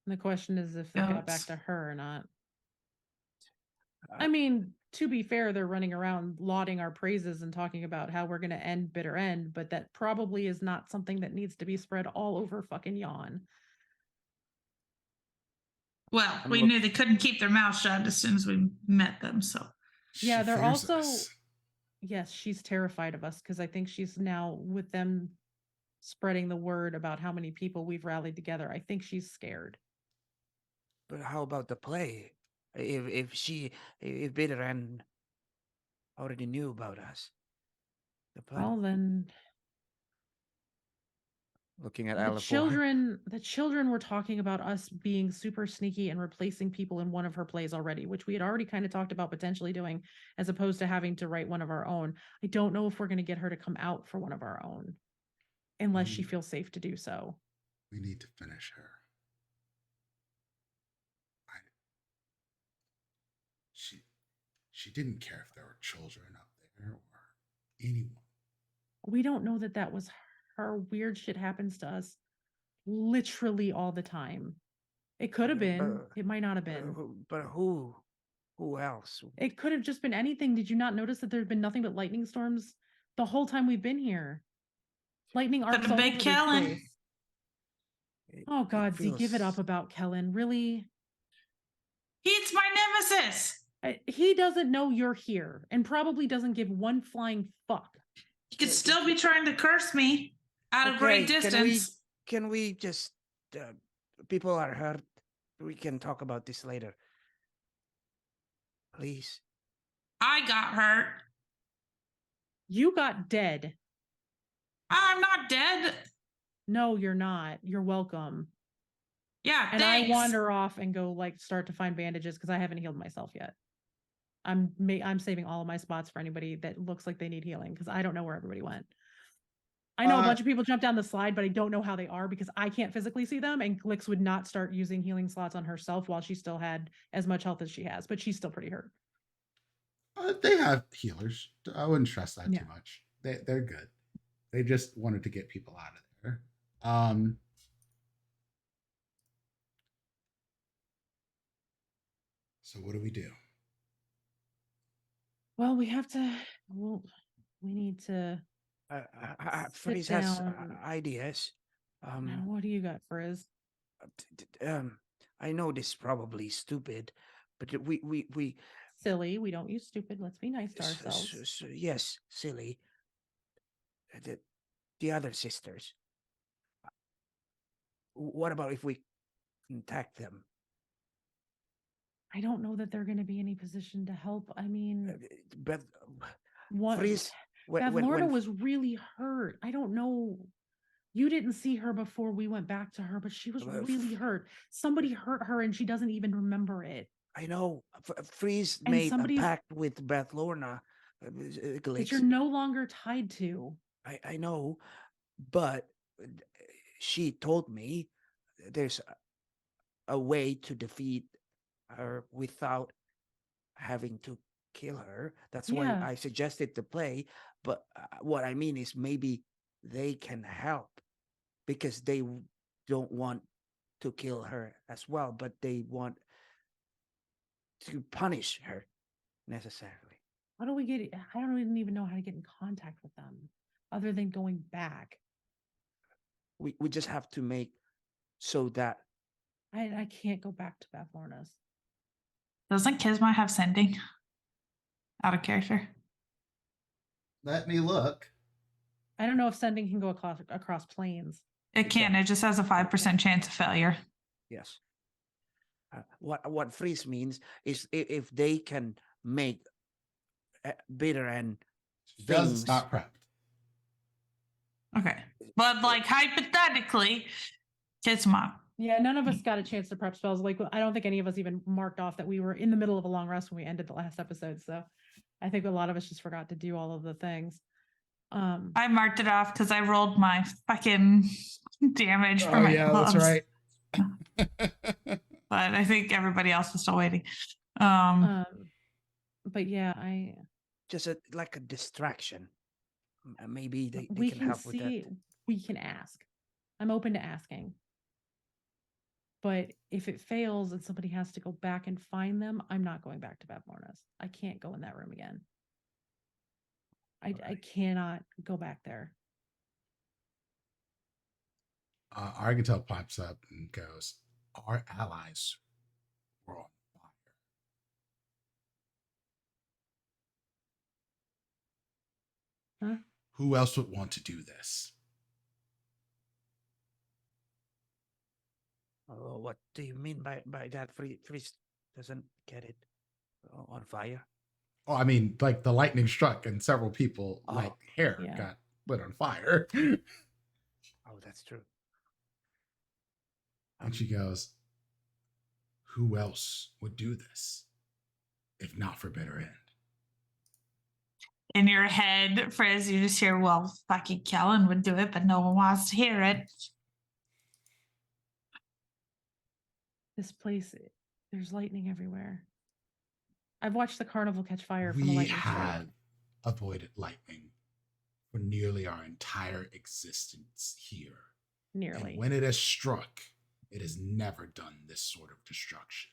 And the question is if they got back Goats. to her or not. Uh, I mean, to be fair, they're running around lauding our praises and talking about how we're going to end Bitter End, but that probably is not something that needs to be spread all over fucking Yawn. Well, I'm we look- knew they couldn't keep their mouth shut as soon as we met them. So Yeah, She they're fears also us. yes, she's terrified of us because I think she's now with them spreading the word about how many people we've rallied together. I think she's scared. But how about the play? If Bitteren already knew about us, the play. Well, then Looking at the Alifor. children were talking about us being super sneaky and replacing people in one of her plays already, which we had already kind of talked about potentially doing, as opposed to having to write one of our own. I don't know if we're going to get her to come out for one of our own, unless she feels safe to do so. We need to finish her. She didn't care if there were children up there or anyone. We don't know that that was her. Weird shit happens to us literally all the time. It could have been. It might not have been. But who? Who else? It could have just been anything. Did you not notice that there's been nothing but lightning storms the whole time we've been here? Lightning arcs the all big over this Kellen. place. Oh God, Z, give it up feels- about Kellen. Really? He's my nemesis. He doesn't know you're here and probably doesn't give one flying fuck. He could still be trying to curse me at a great Okay, distance. Can we just? People are hurt. We can talk about this later. Please. I got hurt. You got dead. I'm not dead. No, you're not. You're welcome. Yeah, And thanks. I wander off and go like start to find bandages because I haven't healed myself yet. I'm saving all of my spots for anybody that looks like they need healing because I don't know where everybody went. I know a bunch of people jumped down the slide, but I don't know how they are because I can't physically see them. And Glix would not start using healing slots on herself while she still had as much health as she has, but she's still pretty hurt. They have healers. I wouldn't stress that Yeah. too much. They're good. They just wanted to get people out of there. So what do we do? Well, we have to. Well, we need to. Freeze sit has down. ideas. What do you got, Frizz? I know this is probably stupid, but we Silly. We don't use stupid. Let's be nice to ourselves. yes, silly. The other sisters. What about if we contact them? I don't know that they're going to be in any position to help. I mean, But what? Freeze. Beth Lorna was really hurt. I don't know. You didn't see her before we went back to her, but she was really hurt. Somebody hurt her and she doesn't even remember it. I know. Freeze And made a somebody's- pact with Beth Lorna. That you're no longer tied to. I know, but she told me there's a way to defeat her without having to kill her. That's why Yeah. I suggested the play. But what I mean is maybe they can help because they don't want to kill her as well, but they want to punish her necessarily. How do we get? I don't even know how to get in contact with them other than going back. We just have to make so that I can't go back to Beth Lorna's. Doesn't Kisma have sending? Out of character. Let me look. I don't know if sending can go across planes. It can. It just has a 5% chance of failure. yes. What freeze means is if they can make bitter and She does. things. It's not prepped. Okay. But like hypothetically, Kisma. Yeah, none of us got a chance to prep spells. Like, I don't think any of us even marked off that we were in the middle of a long rest when we ended the last episode. So I think a lot of us just forgot to do all of the things. I marked it off because I rolled my fucking damage for my gloves. That's right. But I think everybody else was still waiting. But yeah, just like a distraction. Maybe they we can can help with that. see. We can ask. I'm open to asking. But if it fails and somebody has to go back and find them, I'm not going back to Bavmorna's. I can't go in that room again. I cannot go back there. Argatel pops up and goes, our allies were on fire. Huh? Who else would want to do this? Oh, what do you mean by that? Freeze doesn't get it on fire. Oh, I mean, like the lightning struck and several people, like hair, Yeah. got lit on fire. Oh, that's true. And she goes, who else would do this if not for Bitter End? In your head, Frizz, you just hear, well, fucking Kellen would do it, but no one wants to hear it. This place, there's lightning everywhere. I've watched the carnival catch fire from a We lightning strike. have avoided lightning for nearly our entire existence here. Nearly. And when it has struck, it has never done this sort of destruction.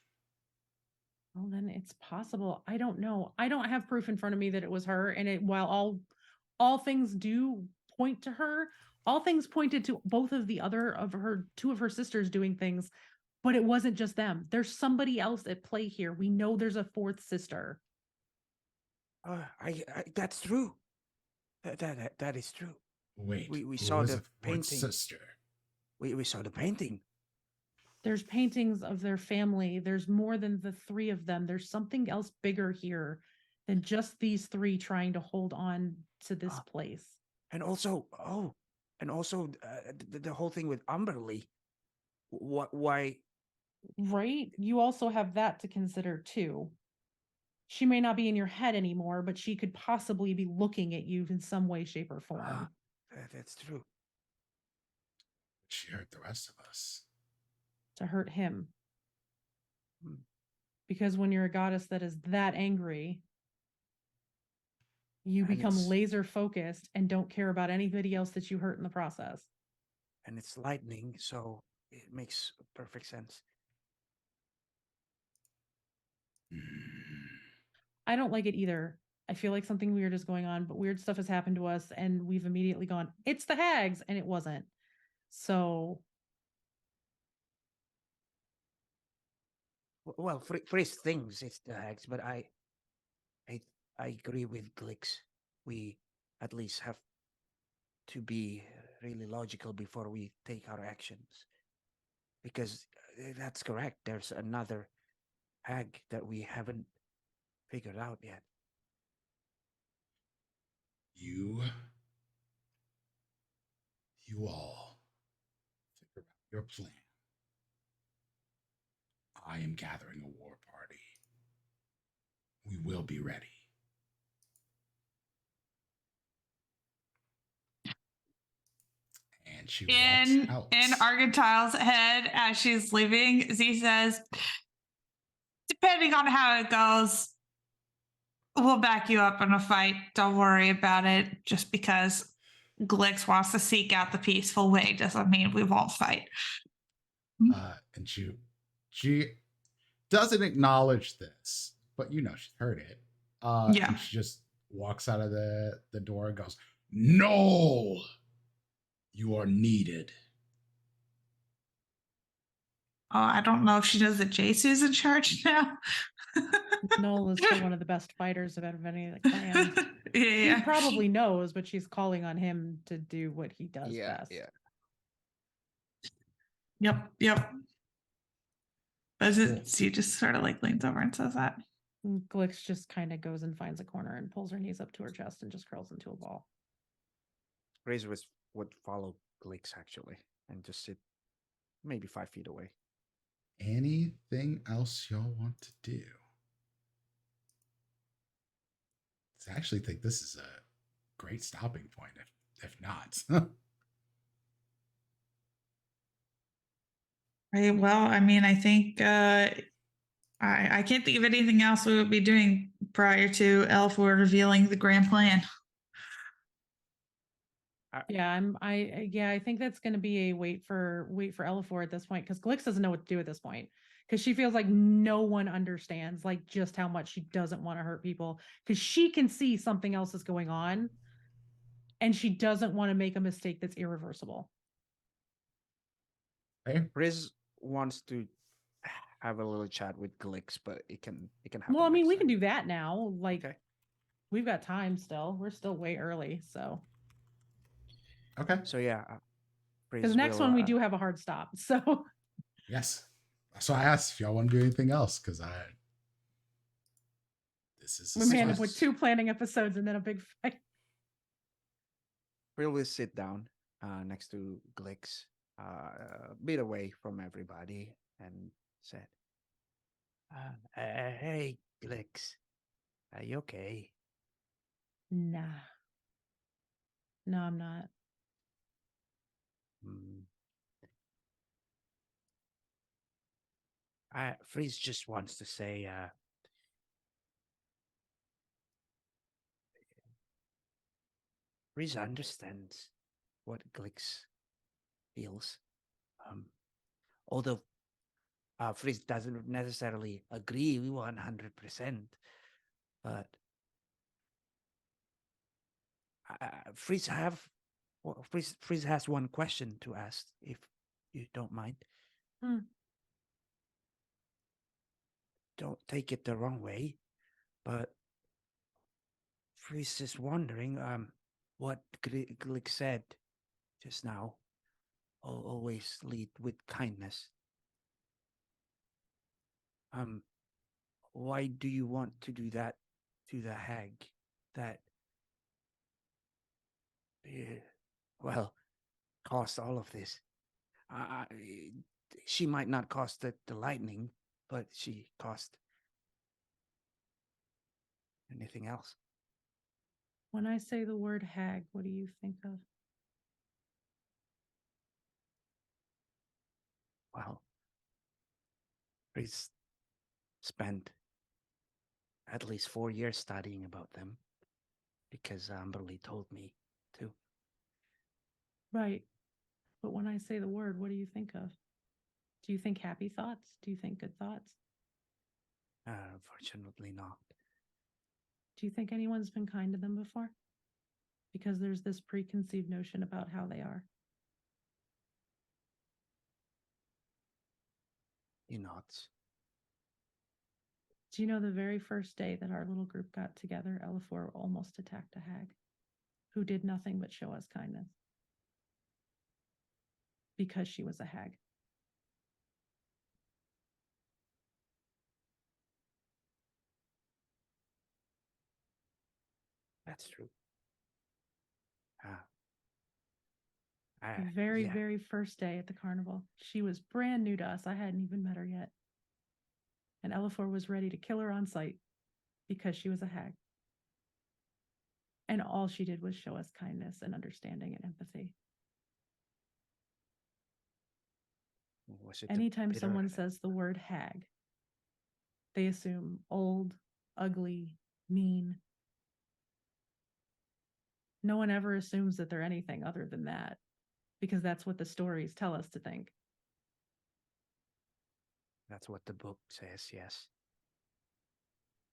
Well, then it's possible. I don't know. I don't have proof in front of me that it was her. And while all things do point to her, all things pointed to both of two of her sisters doing things, but it wasn't just them. There's somebody else at play here. We know there's a fourth sister. That's true. That is true. Wait, we saw the painting. Sister. We saw the painting. There's paintings of their family. There's more than the three of them. There's something else bigger here than just these three trying to hold on to this place. And also, the whole thing with Umberly. Why? Right? You also have that to consider too. She may not be in your head anymore, but she could possibly be looking at you in some way, shape, or form. That's true. She hurt the rest of us. To hurt him. Because when you're a goddess that is that angry, you become laser focused and don't care about anybody else that you hurt in the process. And it's lightning, so it makes perfect sense. I don't like it either. I feel like something weird is going on, but weird stuff has happened to us and we've immediately gone, it's the hags, and it wasn't. So well, Freeze thinks it's the hags, but I agree with Glix. We at least have to be really logical before we take our actions. Because that's correct. There's another hag that we haven't figured out yet. You all figure out your plan. I am gathering a war party. We will be ready. And she walks out. In Argentile's head, as she's leaving, Z says, depending on how it goes, we'll back you up in a fight. Don't worry about it. Just because Glix wants to seek out the peaceful way doesn't mean we won't fight. And she doesn't acknowledge this, but she's heard it. Yeah. And she just walks out of the door and goes, no, you are needed. Oh, I don't know if she knows that Jasu's in charge now. Noel is still one of the best fighters of any of the clans. Yeah. She probably knows, but she's calling on him to do what he does best. Yeah. Yep. She just sort of like leans over and says that. Glix just kind of goes and finds a corner and pulls her knees up to her chest and just curls into a ball. Razor would follow Glix actually and just sit maybe 5 feet away. Anything else y'all want to do? I actually think this is a great stopping point if not. Right. Well, I mean, I think I can't think of anything else we would be doing prior to L4 revealing the grand plan. Yeah, I think that's going to be a wait for Elafor at this point, because Glix doesn't know what to do at this point, because she feels like no one understands like just how much she doesn't want to hurt people, because she can see something else is going on and she doesn't want to make a mistake that's irreversible. Hey, Riz wants to have a little chat with Glix, but it can happen. Well, I mean, next we can time. do that now. Like, Okay. we've got time still. We're still way early, so. okay. So yeah, Because the next one we do have a hard stop. So Yes. So I asked if y'all want to do anything else, because this is we may end up with 2 planning episodes and then a big fight. Frill will sit down next to Glix, a bit away from everybody, and said, "Hey, Glix, are you okay?" Nah. No, I'm not. Freeze just wants to say, Freeze understands what Glix feels. Although Freeze doesn't necessarily agree 100%, but Freeze has one question to ask, if you don't mind. Don't take it the wrong way, but Freeze is wondering what Glick said just now. Always lead with kindness. Why do you want to do that to the hag? That well, caused all of this. She might not cost the lightning, but she cost anything else. When I say the word hag, what do you think of? Well, Reese spent at least 4 years studying about them, because Amberly told me to. Right. But when I say the word, what do you think of? Do you think happy thoughts? Do you think good thoughts? Unfortunately not. Do you think anyone's been kind to them before? Because there's this preconceived notion about how they are. He nods. Do you know the very first day that our little group got together, Elafor almost attacked a hag who did nothing but show us kindness because she was a hag. That's true. The very first day at the carnival, she was brand new to us. I hadn't even met her yet. And Elafor was ready to kill her on sight because she was a hag. And all she did was show us kindness and understanding and empathy. Anytime someone says the word hag, they assume old, ugly, mean. No one ever assumes that they're anything other than that, because that's what the stories tell us to think. That's what the book says, yes.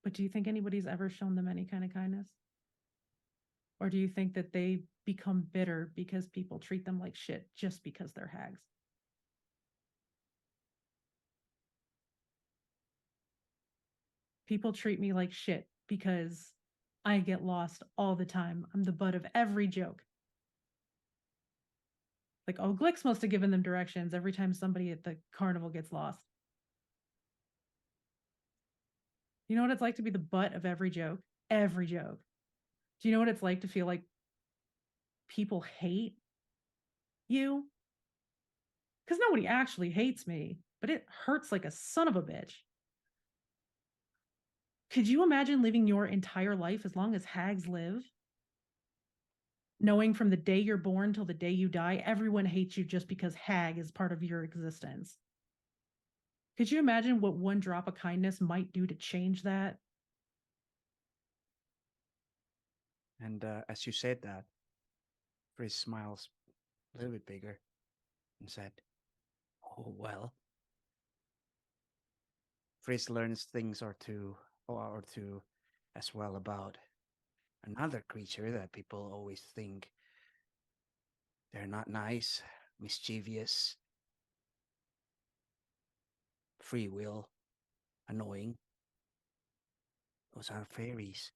But do you think anybody's ever shown them any kind of kindness? Or do you think that they become bitter because people treat them like shit just because they're hags? People treat me like shit because I get lost all the time. I'm the butt of every joke. Like, oh, Glix must have given them directions every time somebody at the carnival gets lost. You know what it's like to be the butt of every joke? Every joke. Do you know what it's like to feel like people hate you? Because nobody actually hates me, but it hurts like a son of a bitch. Could you imagine living your entire life as long as hags live? Knowing from the day you're born till the day you die, everyone hates you just because hag is part of your existence. Could you imagine what one drop of kindness might do to change that? And as you said that, Frizz smiles a little bit bigger and said, "Oh well." Frizz learns things or two as well about another creature that people always think they're not nice, mischievous, free will, annoying. Those are fairies.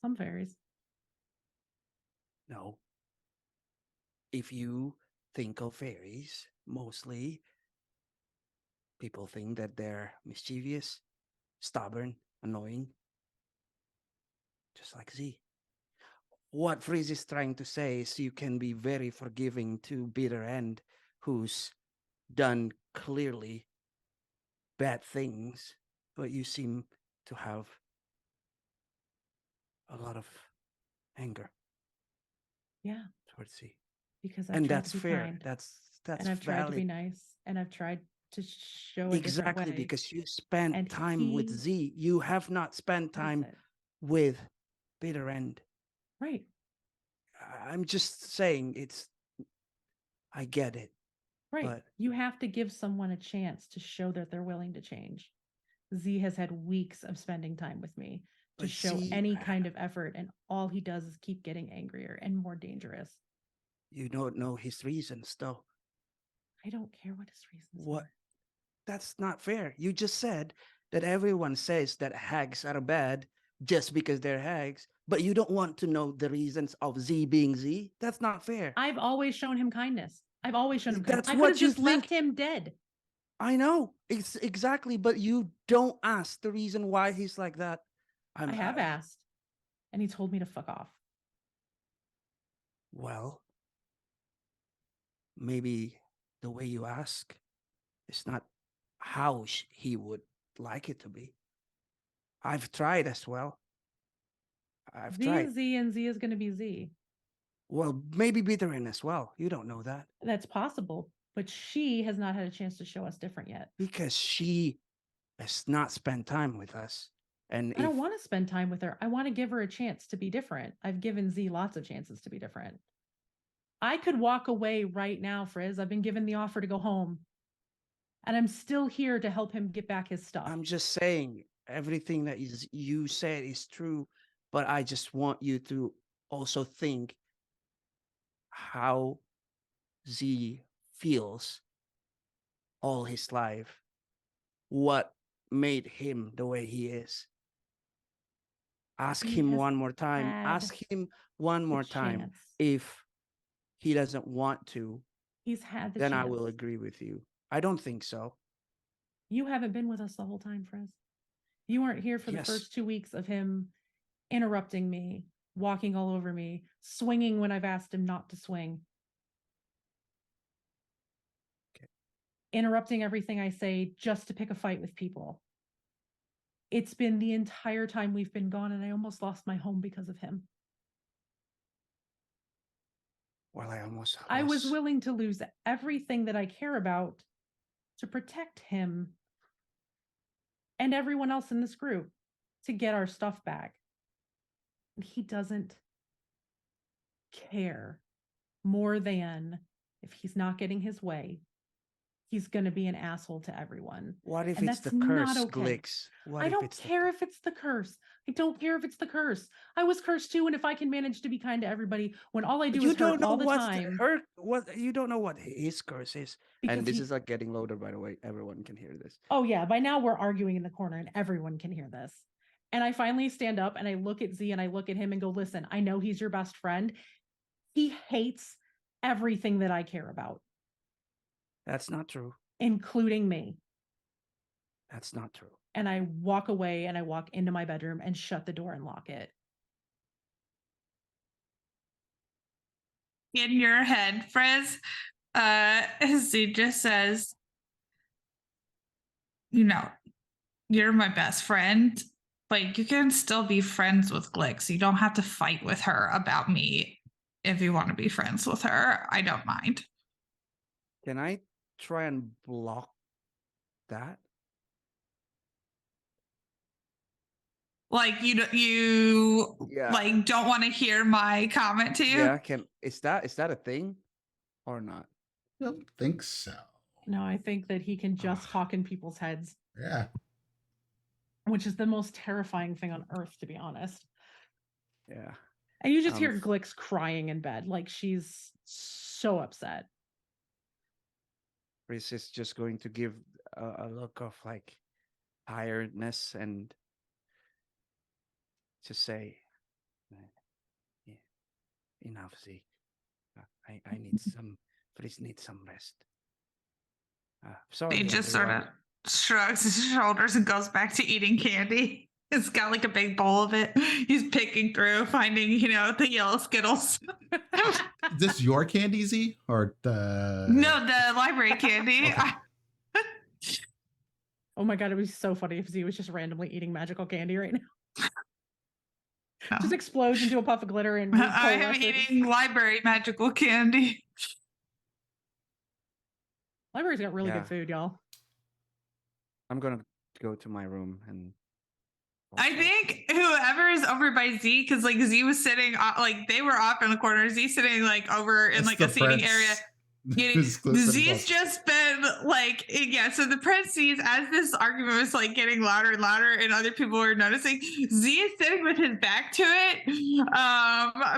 Some fairies. No. If you think of fairies, mostly people think that they're mischievous, stubborn, annoying, just like Z. What Frizz is trying to say is you can be very forgiving to Bitter End, who's done clearly bad things, but you seem to have a lot of anger Yeah, towards Z. because I've And tried that's to be fair. kind. That's And I've tried to be valid. nice. And I've tried to show a different Exactly, way. because you spent And time with he Z. You have not spent hates time it. with Bitter End. Right. I'm just saying I get it. Right. But you have to give someone a chance to show that they're willing to change. Z has had weeks of spending time with me to But show Z, any kind of effort, and all he does is keep getting angrier and more dangerous. you don't know his reasons, though. I don't care what his reasons What? are. That's not fair. You just said that everyone says that hags are bad just because they're hags, but you don't want to know the reasons of Z being Z. That's not fair. I've always shown him kindness. I've always shown him kindness. That's I could what have you just left think. him dead. I know. It's exactly, but you don't ask the reason why he's like that. I have asked, and he told me to fuck off. Well, maybe the way you ask is not how he would like it to be. I've tried as well. I've Z tried. is Z, and Z is going to be Z. Well, maybe Bitter End as well. You don't know that. That's possible, but she has not had a chance to show us different yet. Because she has not spent time with us. And I don't want to spend time with her. I want to give her a chance to be different. I've given Z lots of chances to be different. I could walk away right now, Frizz. I've been given the offer to go home. And I'm still here to help him get back his stuff. I'm just saying everything that you said is true, but I just want you to also think how Z feels all his life. What made him the way he is? Ask He him has one more time. had Ask him one more time. chance. If he doesn't want to, He's had the then chance. I will agree with you. I don't think so. You haven't been with us the whole time, Frizz. You weren't here for the Yes. first 2 weeks of him interrupting me, walking all over me, swinging when I've asked him not to swing. Okay. Interrupting everything I say just to pick a fight with people. It's been the entire time we've been gone, and I almost lost my home because of him. Well, I was willing to lose everything that I care about to protect him and everyone else in this group to get our stuff back. And he doesn't care more than if he's not getting his way, he's going to be an asshole to everyone. What if And it's the that's curse, not okay. Glix? I don't care if it's the curse. I don't care if it's the curse. I was cursed too, and if I can manage to be kind to everybody when all I do You is don't hurt know all the what's time. what you don't know what his curse is. Because And this he- is like getting louder, by the way. Everyone can hear this. Oh yeah, by now we're arguing in the corner and everyone can hear this. And I finally stand up and I look at Z and I look at him and go, listen, I know he's your best friend. He hates everything that I care about, That's not true. including me. That's not true. And I walk away and I walk into my bedroom and shut the door and lock it. In your head, Frizz, Z just says, you know, you're my best friend. Like, you can still be friends with Glix. You don't have to fight with her about me if you want to be friends with her. I don't mind. Can I try and block that? Like, you Yeah. like don't want to hear my comment to you? Yeah. Is that a thing or not? I don't think so. No, I think that he can just talk in people's heads, Yeah. which is the most terrifying thing on earth, to be honest. Yeah. And you just hear Glix crying in bed, like she's so upset. Chris is just going to give a look of like tiredness and just say, yeah, enough, Zeke. I need some. Please need some rest. Sorry. He just sort of shrugs his shoulders and goes back to eating candy. He's got like a big bowl of it. He's picking through, finding, the yellow Skittles. Is this your candy, Z? Or the... No, the library candy. Okay. Oh my god, it would be so funny if Z was just randomly eating magical candy right now. No. Just explodes into a puff of glitter and I am eating library magical candy. Library's got really Yeah. good food, y'all. I'm gonna go to my room and. I think whoever is over by Z, because like Z was sitting, like they were off in the corner. Z sitting like over in like a seating area. Z's just been like, yeah. So the prince sees as this argument was like getting louder and louder, and other people were noticing. Z is sitting with his back to it,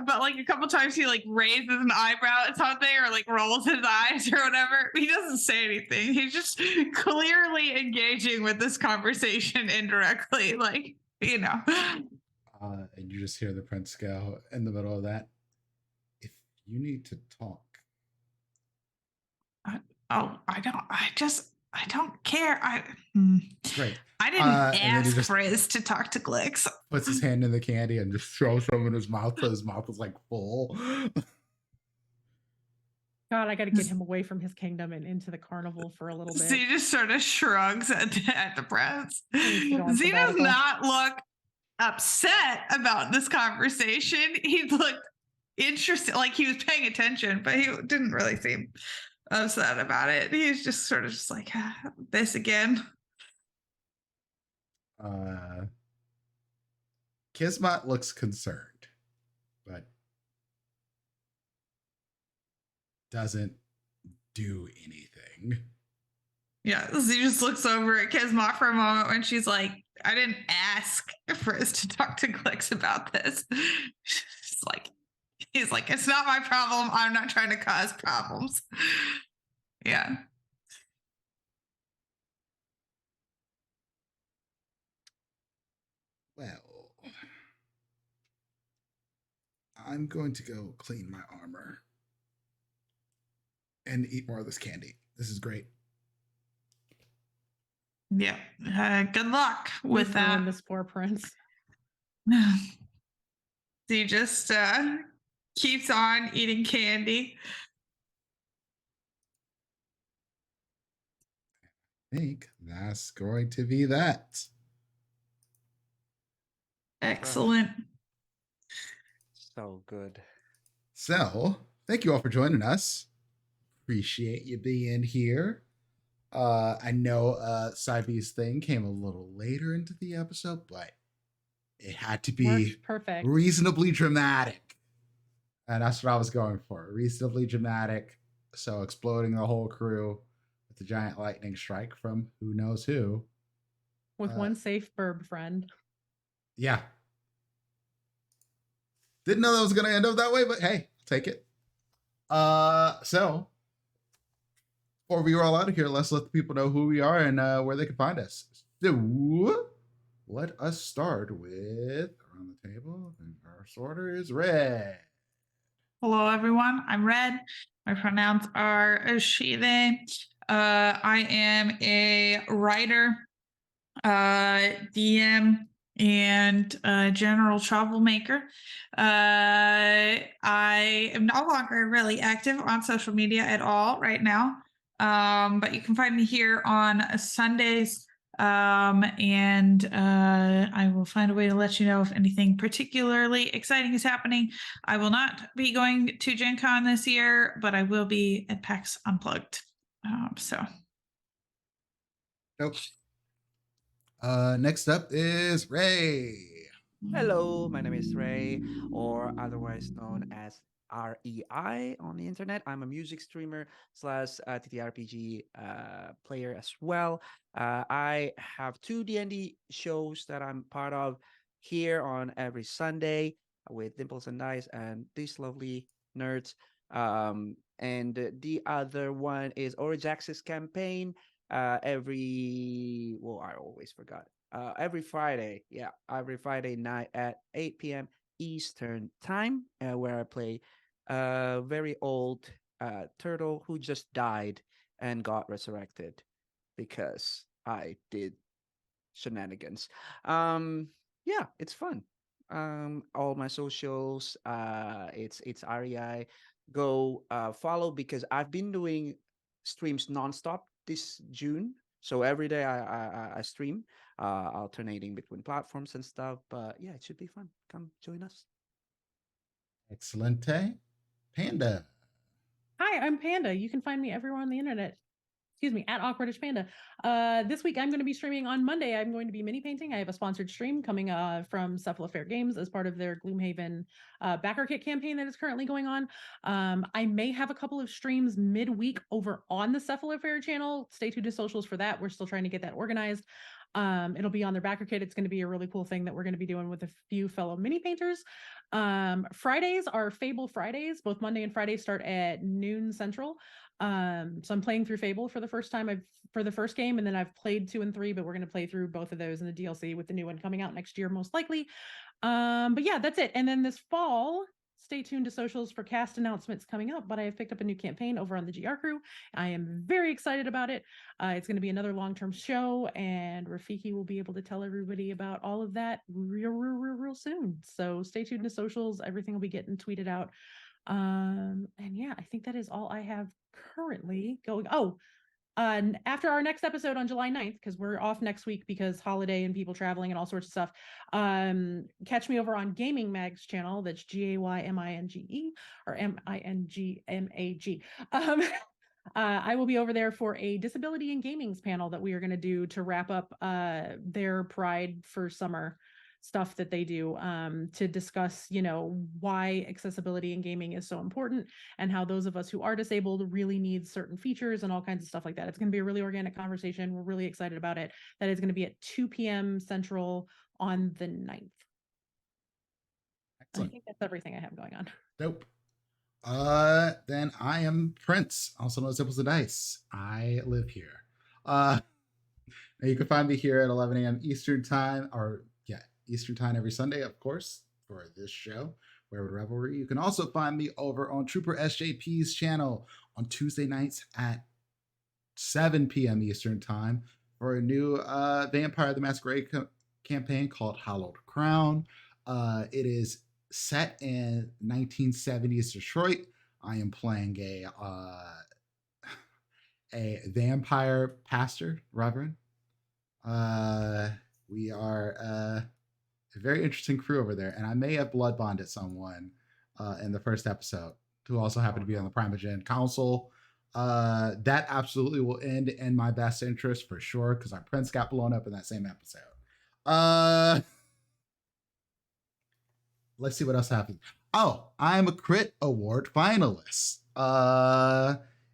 but like a couple times he like raises an eyebrow at something or like rolls his eyes or whatever. He doesn't say anything. He's just clearly engaging with this conversation indirectly, like and you just hear the prince go in the middle of that. If you need to talk. I don't care. Great. I didn't ask Frizz to talk to Glix. Puts his hand in the candy and just throws some in his mouth, so his mouth is like full. God, I got to get him away from his kingdom and into the carnival for a little bit. Z just sort of shrugs at the prince. Z does sabbatical. not look upset about this conversation. He looked interested, like he was paying attention, but he didn't really seem upset about it. He's just sort of just like, this again. Kismet looks concerned, but doesn't do anything. Yeah, she just looks over at Kismet for a moment when she's like, I didn't ask for us to talk to Glix about this. He's like, it's not my problem. I'm not trying to cause problems. Yeah. Well, I'm going to go clean my armor and eat more of this candy. This is great. Yeah. Good luck with that. This poor prince. He just keeps on eating candy. I think that's going to be that. Excellent. So good. So, thank you all for joining us. Appreciate you being here. I know Cybe's thing came a little later into the episode, but it had to be perfect, reasonably dramatic. And that's what I was going for. Reasonably dramatic. So exploding the whole crew with the giant lightning strike from who knows who. With one safe burb friend. Yeah. Didn't know that was going to end up that way, but hey, take it. So before we roll out of here, let's let the people know who we are and where they can find us. So let us start with around the table. And our sorter is Red. Hello, everyone. I'm Red. My pronouns are she, they. I am a writer, DM, and general troublemaker. I am no longer really active on social media at all right now. But you can find me here on Sundays And I will find a way to let you know if anything particularly exciting is happening. I will not be going to Gen Con this year, but I will be at PAX Unplugged. So. Nope. Next up is Ray. Hello, my name is Ray, or otherwise known as REI on the internet. I'm a music streamer slash TTRPG player as well. I have 2 D&D shows that I'm part of here on every Sunday with Dimples and Dice and these lovely nerds. And the other one is Orijax's campaign. I always forgot. Every Friday, every Friday night at 8 p.m. Eastern time, where I play a very old turtle who just died and got resurrected because I did shenanigans. It's fun. All my socials, it's REI. Go follow because I've been doing streams nonstop this June. So every day I stream, alternating between platforms and stuff. But yeah, it should be fun. Come join us. Excelente. Panda. Hi, I'm Panda. You can find me everywhere on the internet. Excuse me, at Awkwardish Panda. This week I'm going to be streaming on Monday. I'm going to be mini painting. I have a sponsored stream coming from Cephalofair Games as part of their Gloomhaven backer kit campaign that is currently going on. I may have a couple of streams midweek over on the Cephalofair channel. Stay tuned to socials for that. We're still trying to get that organized. It'll be on their backer kit. It's going to be a really cool thing that we're going to be doing with a few fellow mini painters. Fridays are Fable Fridays. Both Monday and Friday start at noon Central. So I'm playing through Fable for the first time for the first game, and then I've played 2 and 3, but we're going to play through both of those in the DLC with the new one coming out next year, most likely. But yeah, that's it. And then this fall, stay tuned to socials for cast announcements coming up, but I have picked up a new campaign over on the GR crew. I am very excited about it. It's going to be another long-term show, and Rafiki will be able to tell everybody about all of that real soon. So stay tuned to socials. Everything will be getting tweeted out. And yeah, I think that is all I have currently going. After our next episode on July 9th, because we're off next week because holiday and people traveling and all sorts of stuff, catch me over on Gaming Mag's channel. That's GAYMINGE or MINGMAG. I will be over there for a disability in gaming's panel that we are going to do to wrap up their Pride for Summer stuff that they do, to discuss, why accessibility in gaming is so important and how those of us who are disabled really need certain features and all kinds of stuff like that. It's going to be a really organic conversation. We're really excited about it. That is going to be at 2 p.m. Central on the 9th. Excellent. I think that's everything I have going on. Dope. Then I am Prince, also known as Dimples and Dice. I live here. Now you can find me here at 11 a.m. Eastern time, Eastern time every Sunday, of course, for this show, Wayward Revelry. You can also find me over on Trooper SJP's channel on Tuesday nights at 7 p.m. Eastern time for a new Vampire the Masquerade campaign called Hallowed Crown. It is set in 1970s Detroit. I am playing a vampire pastor, reverend. We are a very interesting crew over there, and I may have blood bonded someone in the first episode who also happened to be on the Primogen Council. That absolutely will end in my best interest for sure, because our prince got blown up in that same episode. Let's see what else happened. Oh, I'm a Crit Award finalist.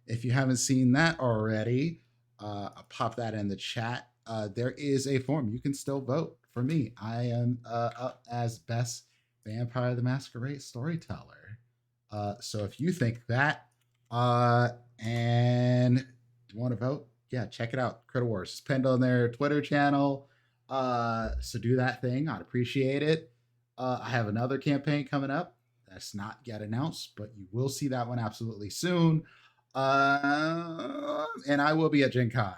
If you haven't seen that already, I'll pop that in the chat. There is a form. You can still vote for me. I am up as Best Vampire the Masquerade Storyteller. So if you think that and want to vote, yeah, check it out. Crit Awards. It's pinned on their Twitter channel. So do that thing. I'd appreciate it. I have another campaign coming up that's not yet announced, but you will see that one absolutely soon. And I will be at Gen Con,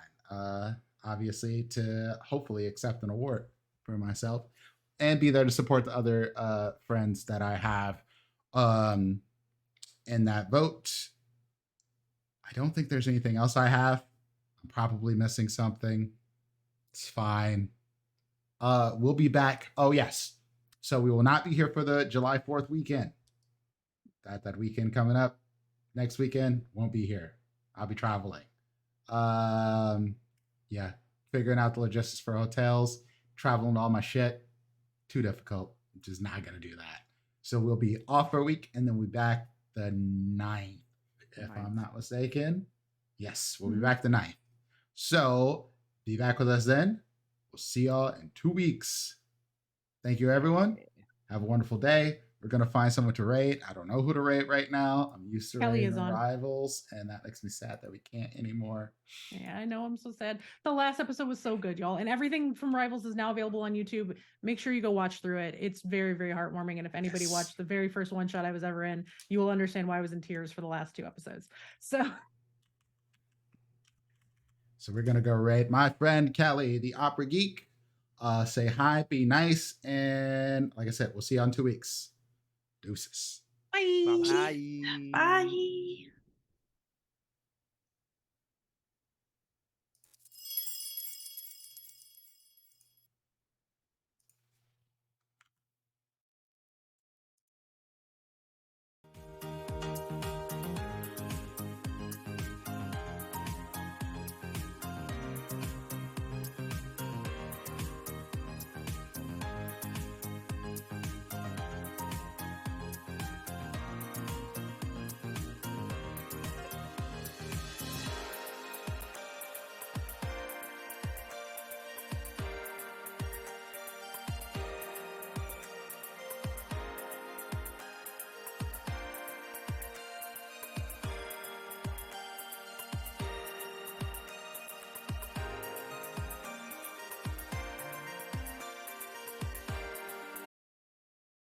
obviously, to hopefully accept an award for myself and be there to support the other friends that I have in that vote. I don't think there's anything else I have. I'm probably missing something. It's fine. We'll be back. Oh, yes. So we will not be here for the July 4th weekend. That weekend coming up. Next weekend, won't be here. I'll be traveling. Yeah. Figuring out the logistics for hotels, traveling all my shit. Too difficult. I'm just not going to do that. So we'll be off for a week and then we'll be back the 9th, if I'm not mistaken. Yes, we'll be back the 9th. So be back with us then. We'll see y'all in 2 weeks. Thank you, everyone. Have a wonderful day. We're going to find someone to rate. I don't know who to rate right now. I'm used to Kelly rating is on. rivals, and that makes me sad that we can't anymore. Yeah, I know. I'm so sad. The last episode was so good, y'all. And everything from Rivals is now available on YouTube. Make sure you go watch through it. It's very, very heartwarming. And if anybody watched the very first one shot I was ever in, you will understand why I was in tears for the last 2 episodes. So we're going to go rate my friend Kelly, the opera geek. Say hi, be nice. And like I said, we'll see you in 2 weeks. Deuces. bye. Bye. Bye.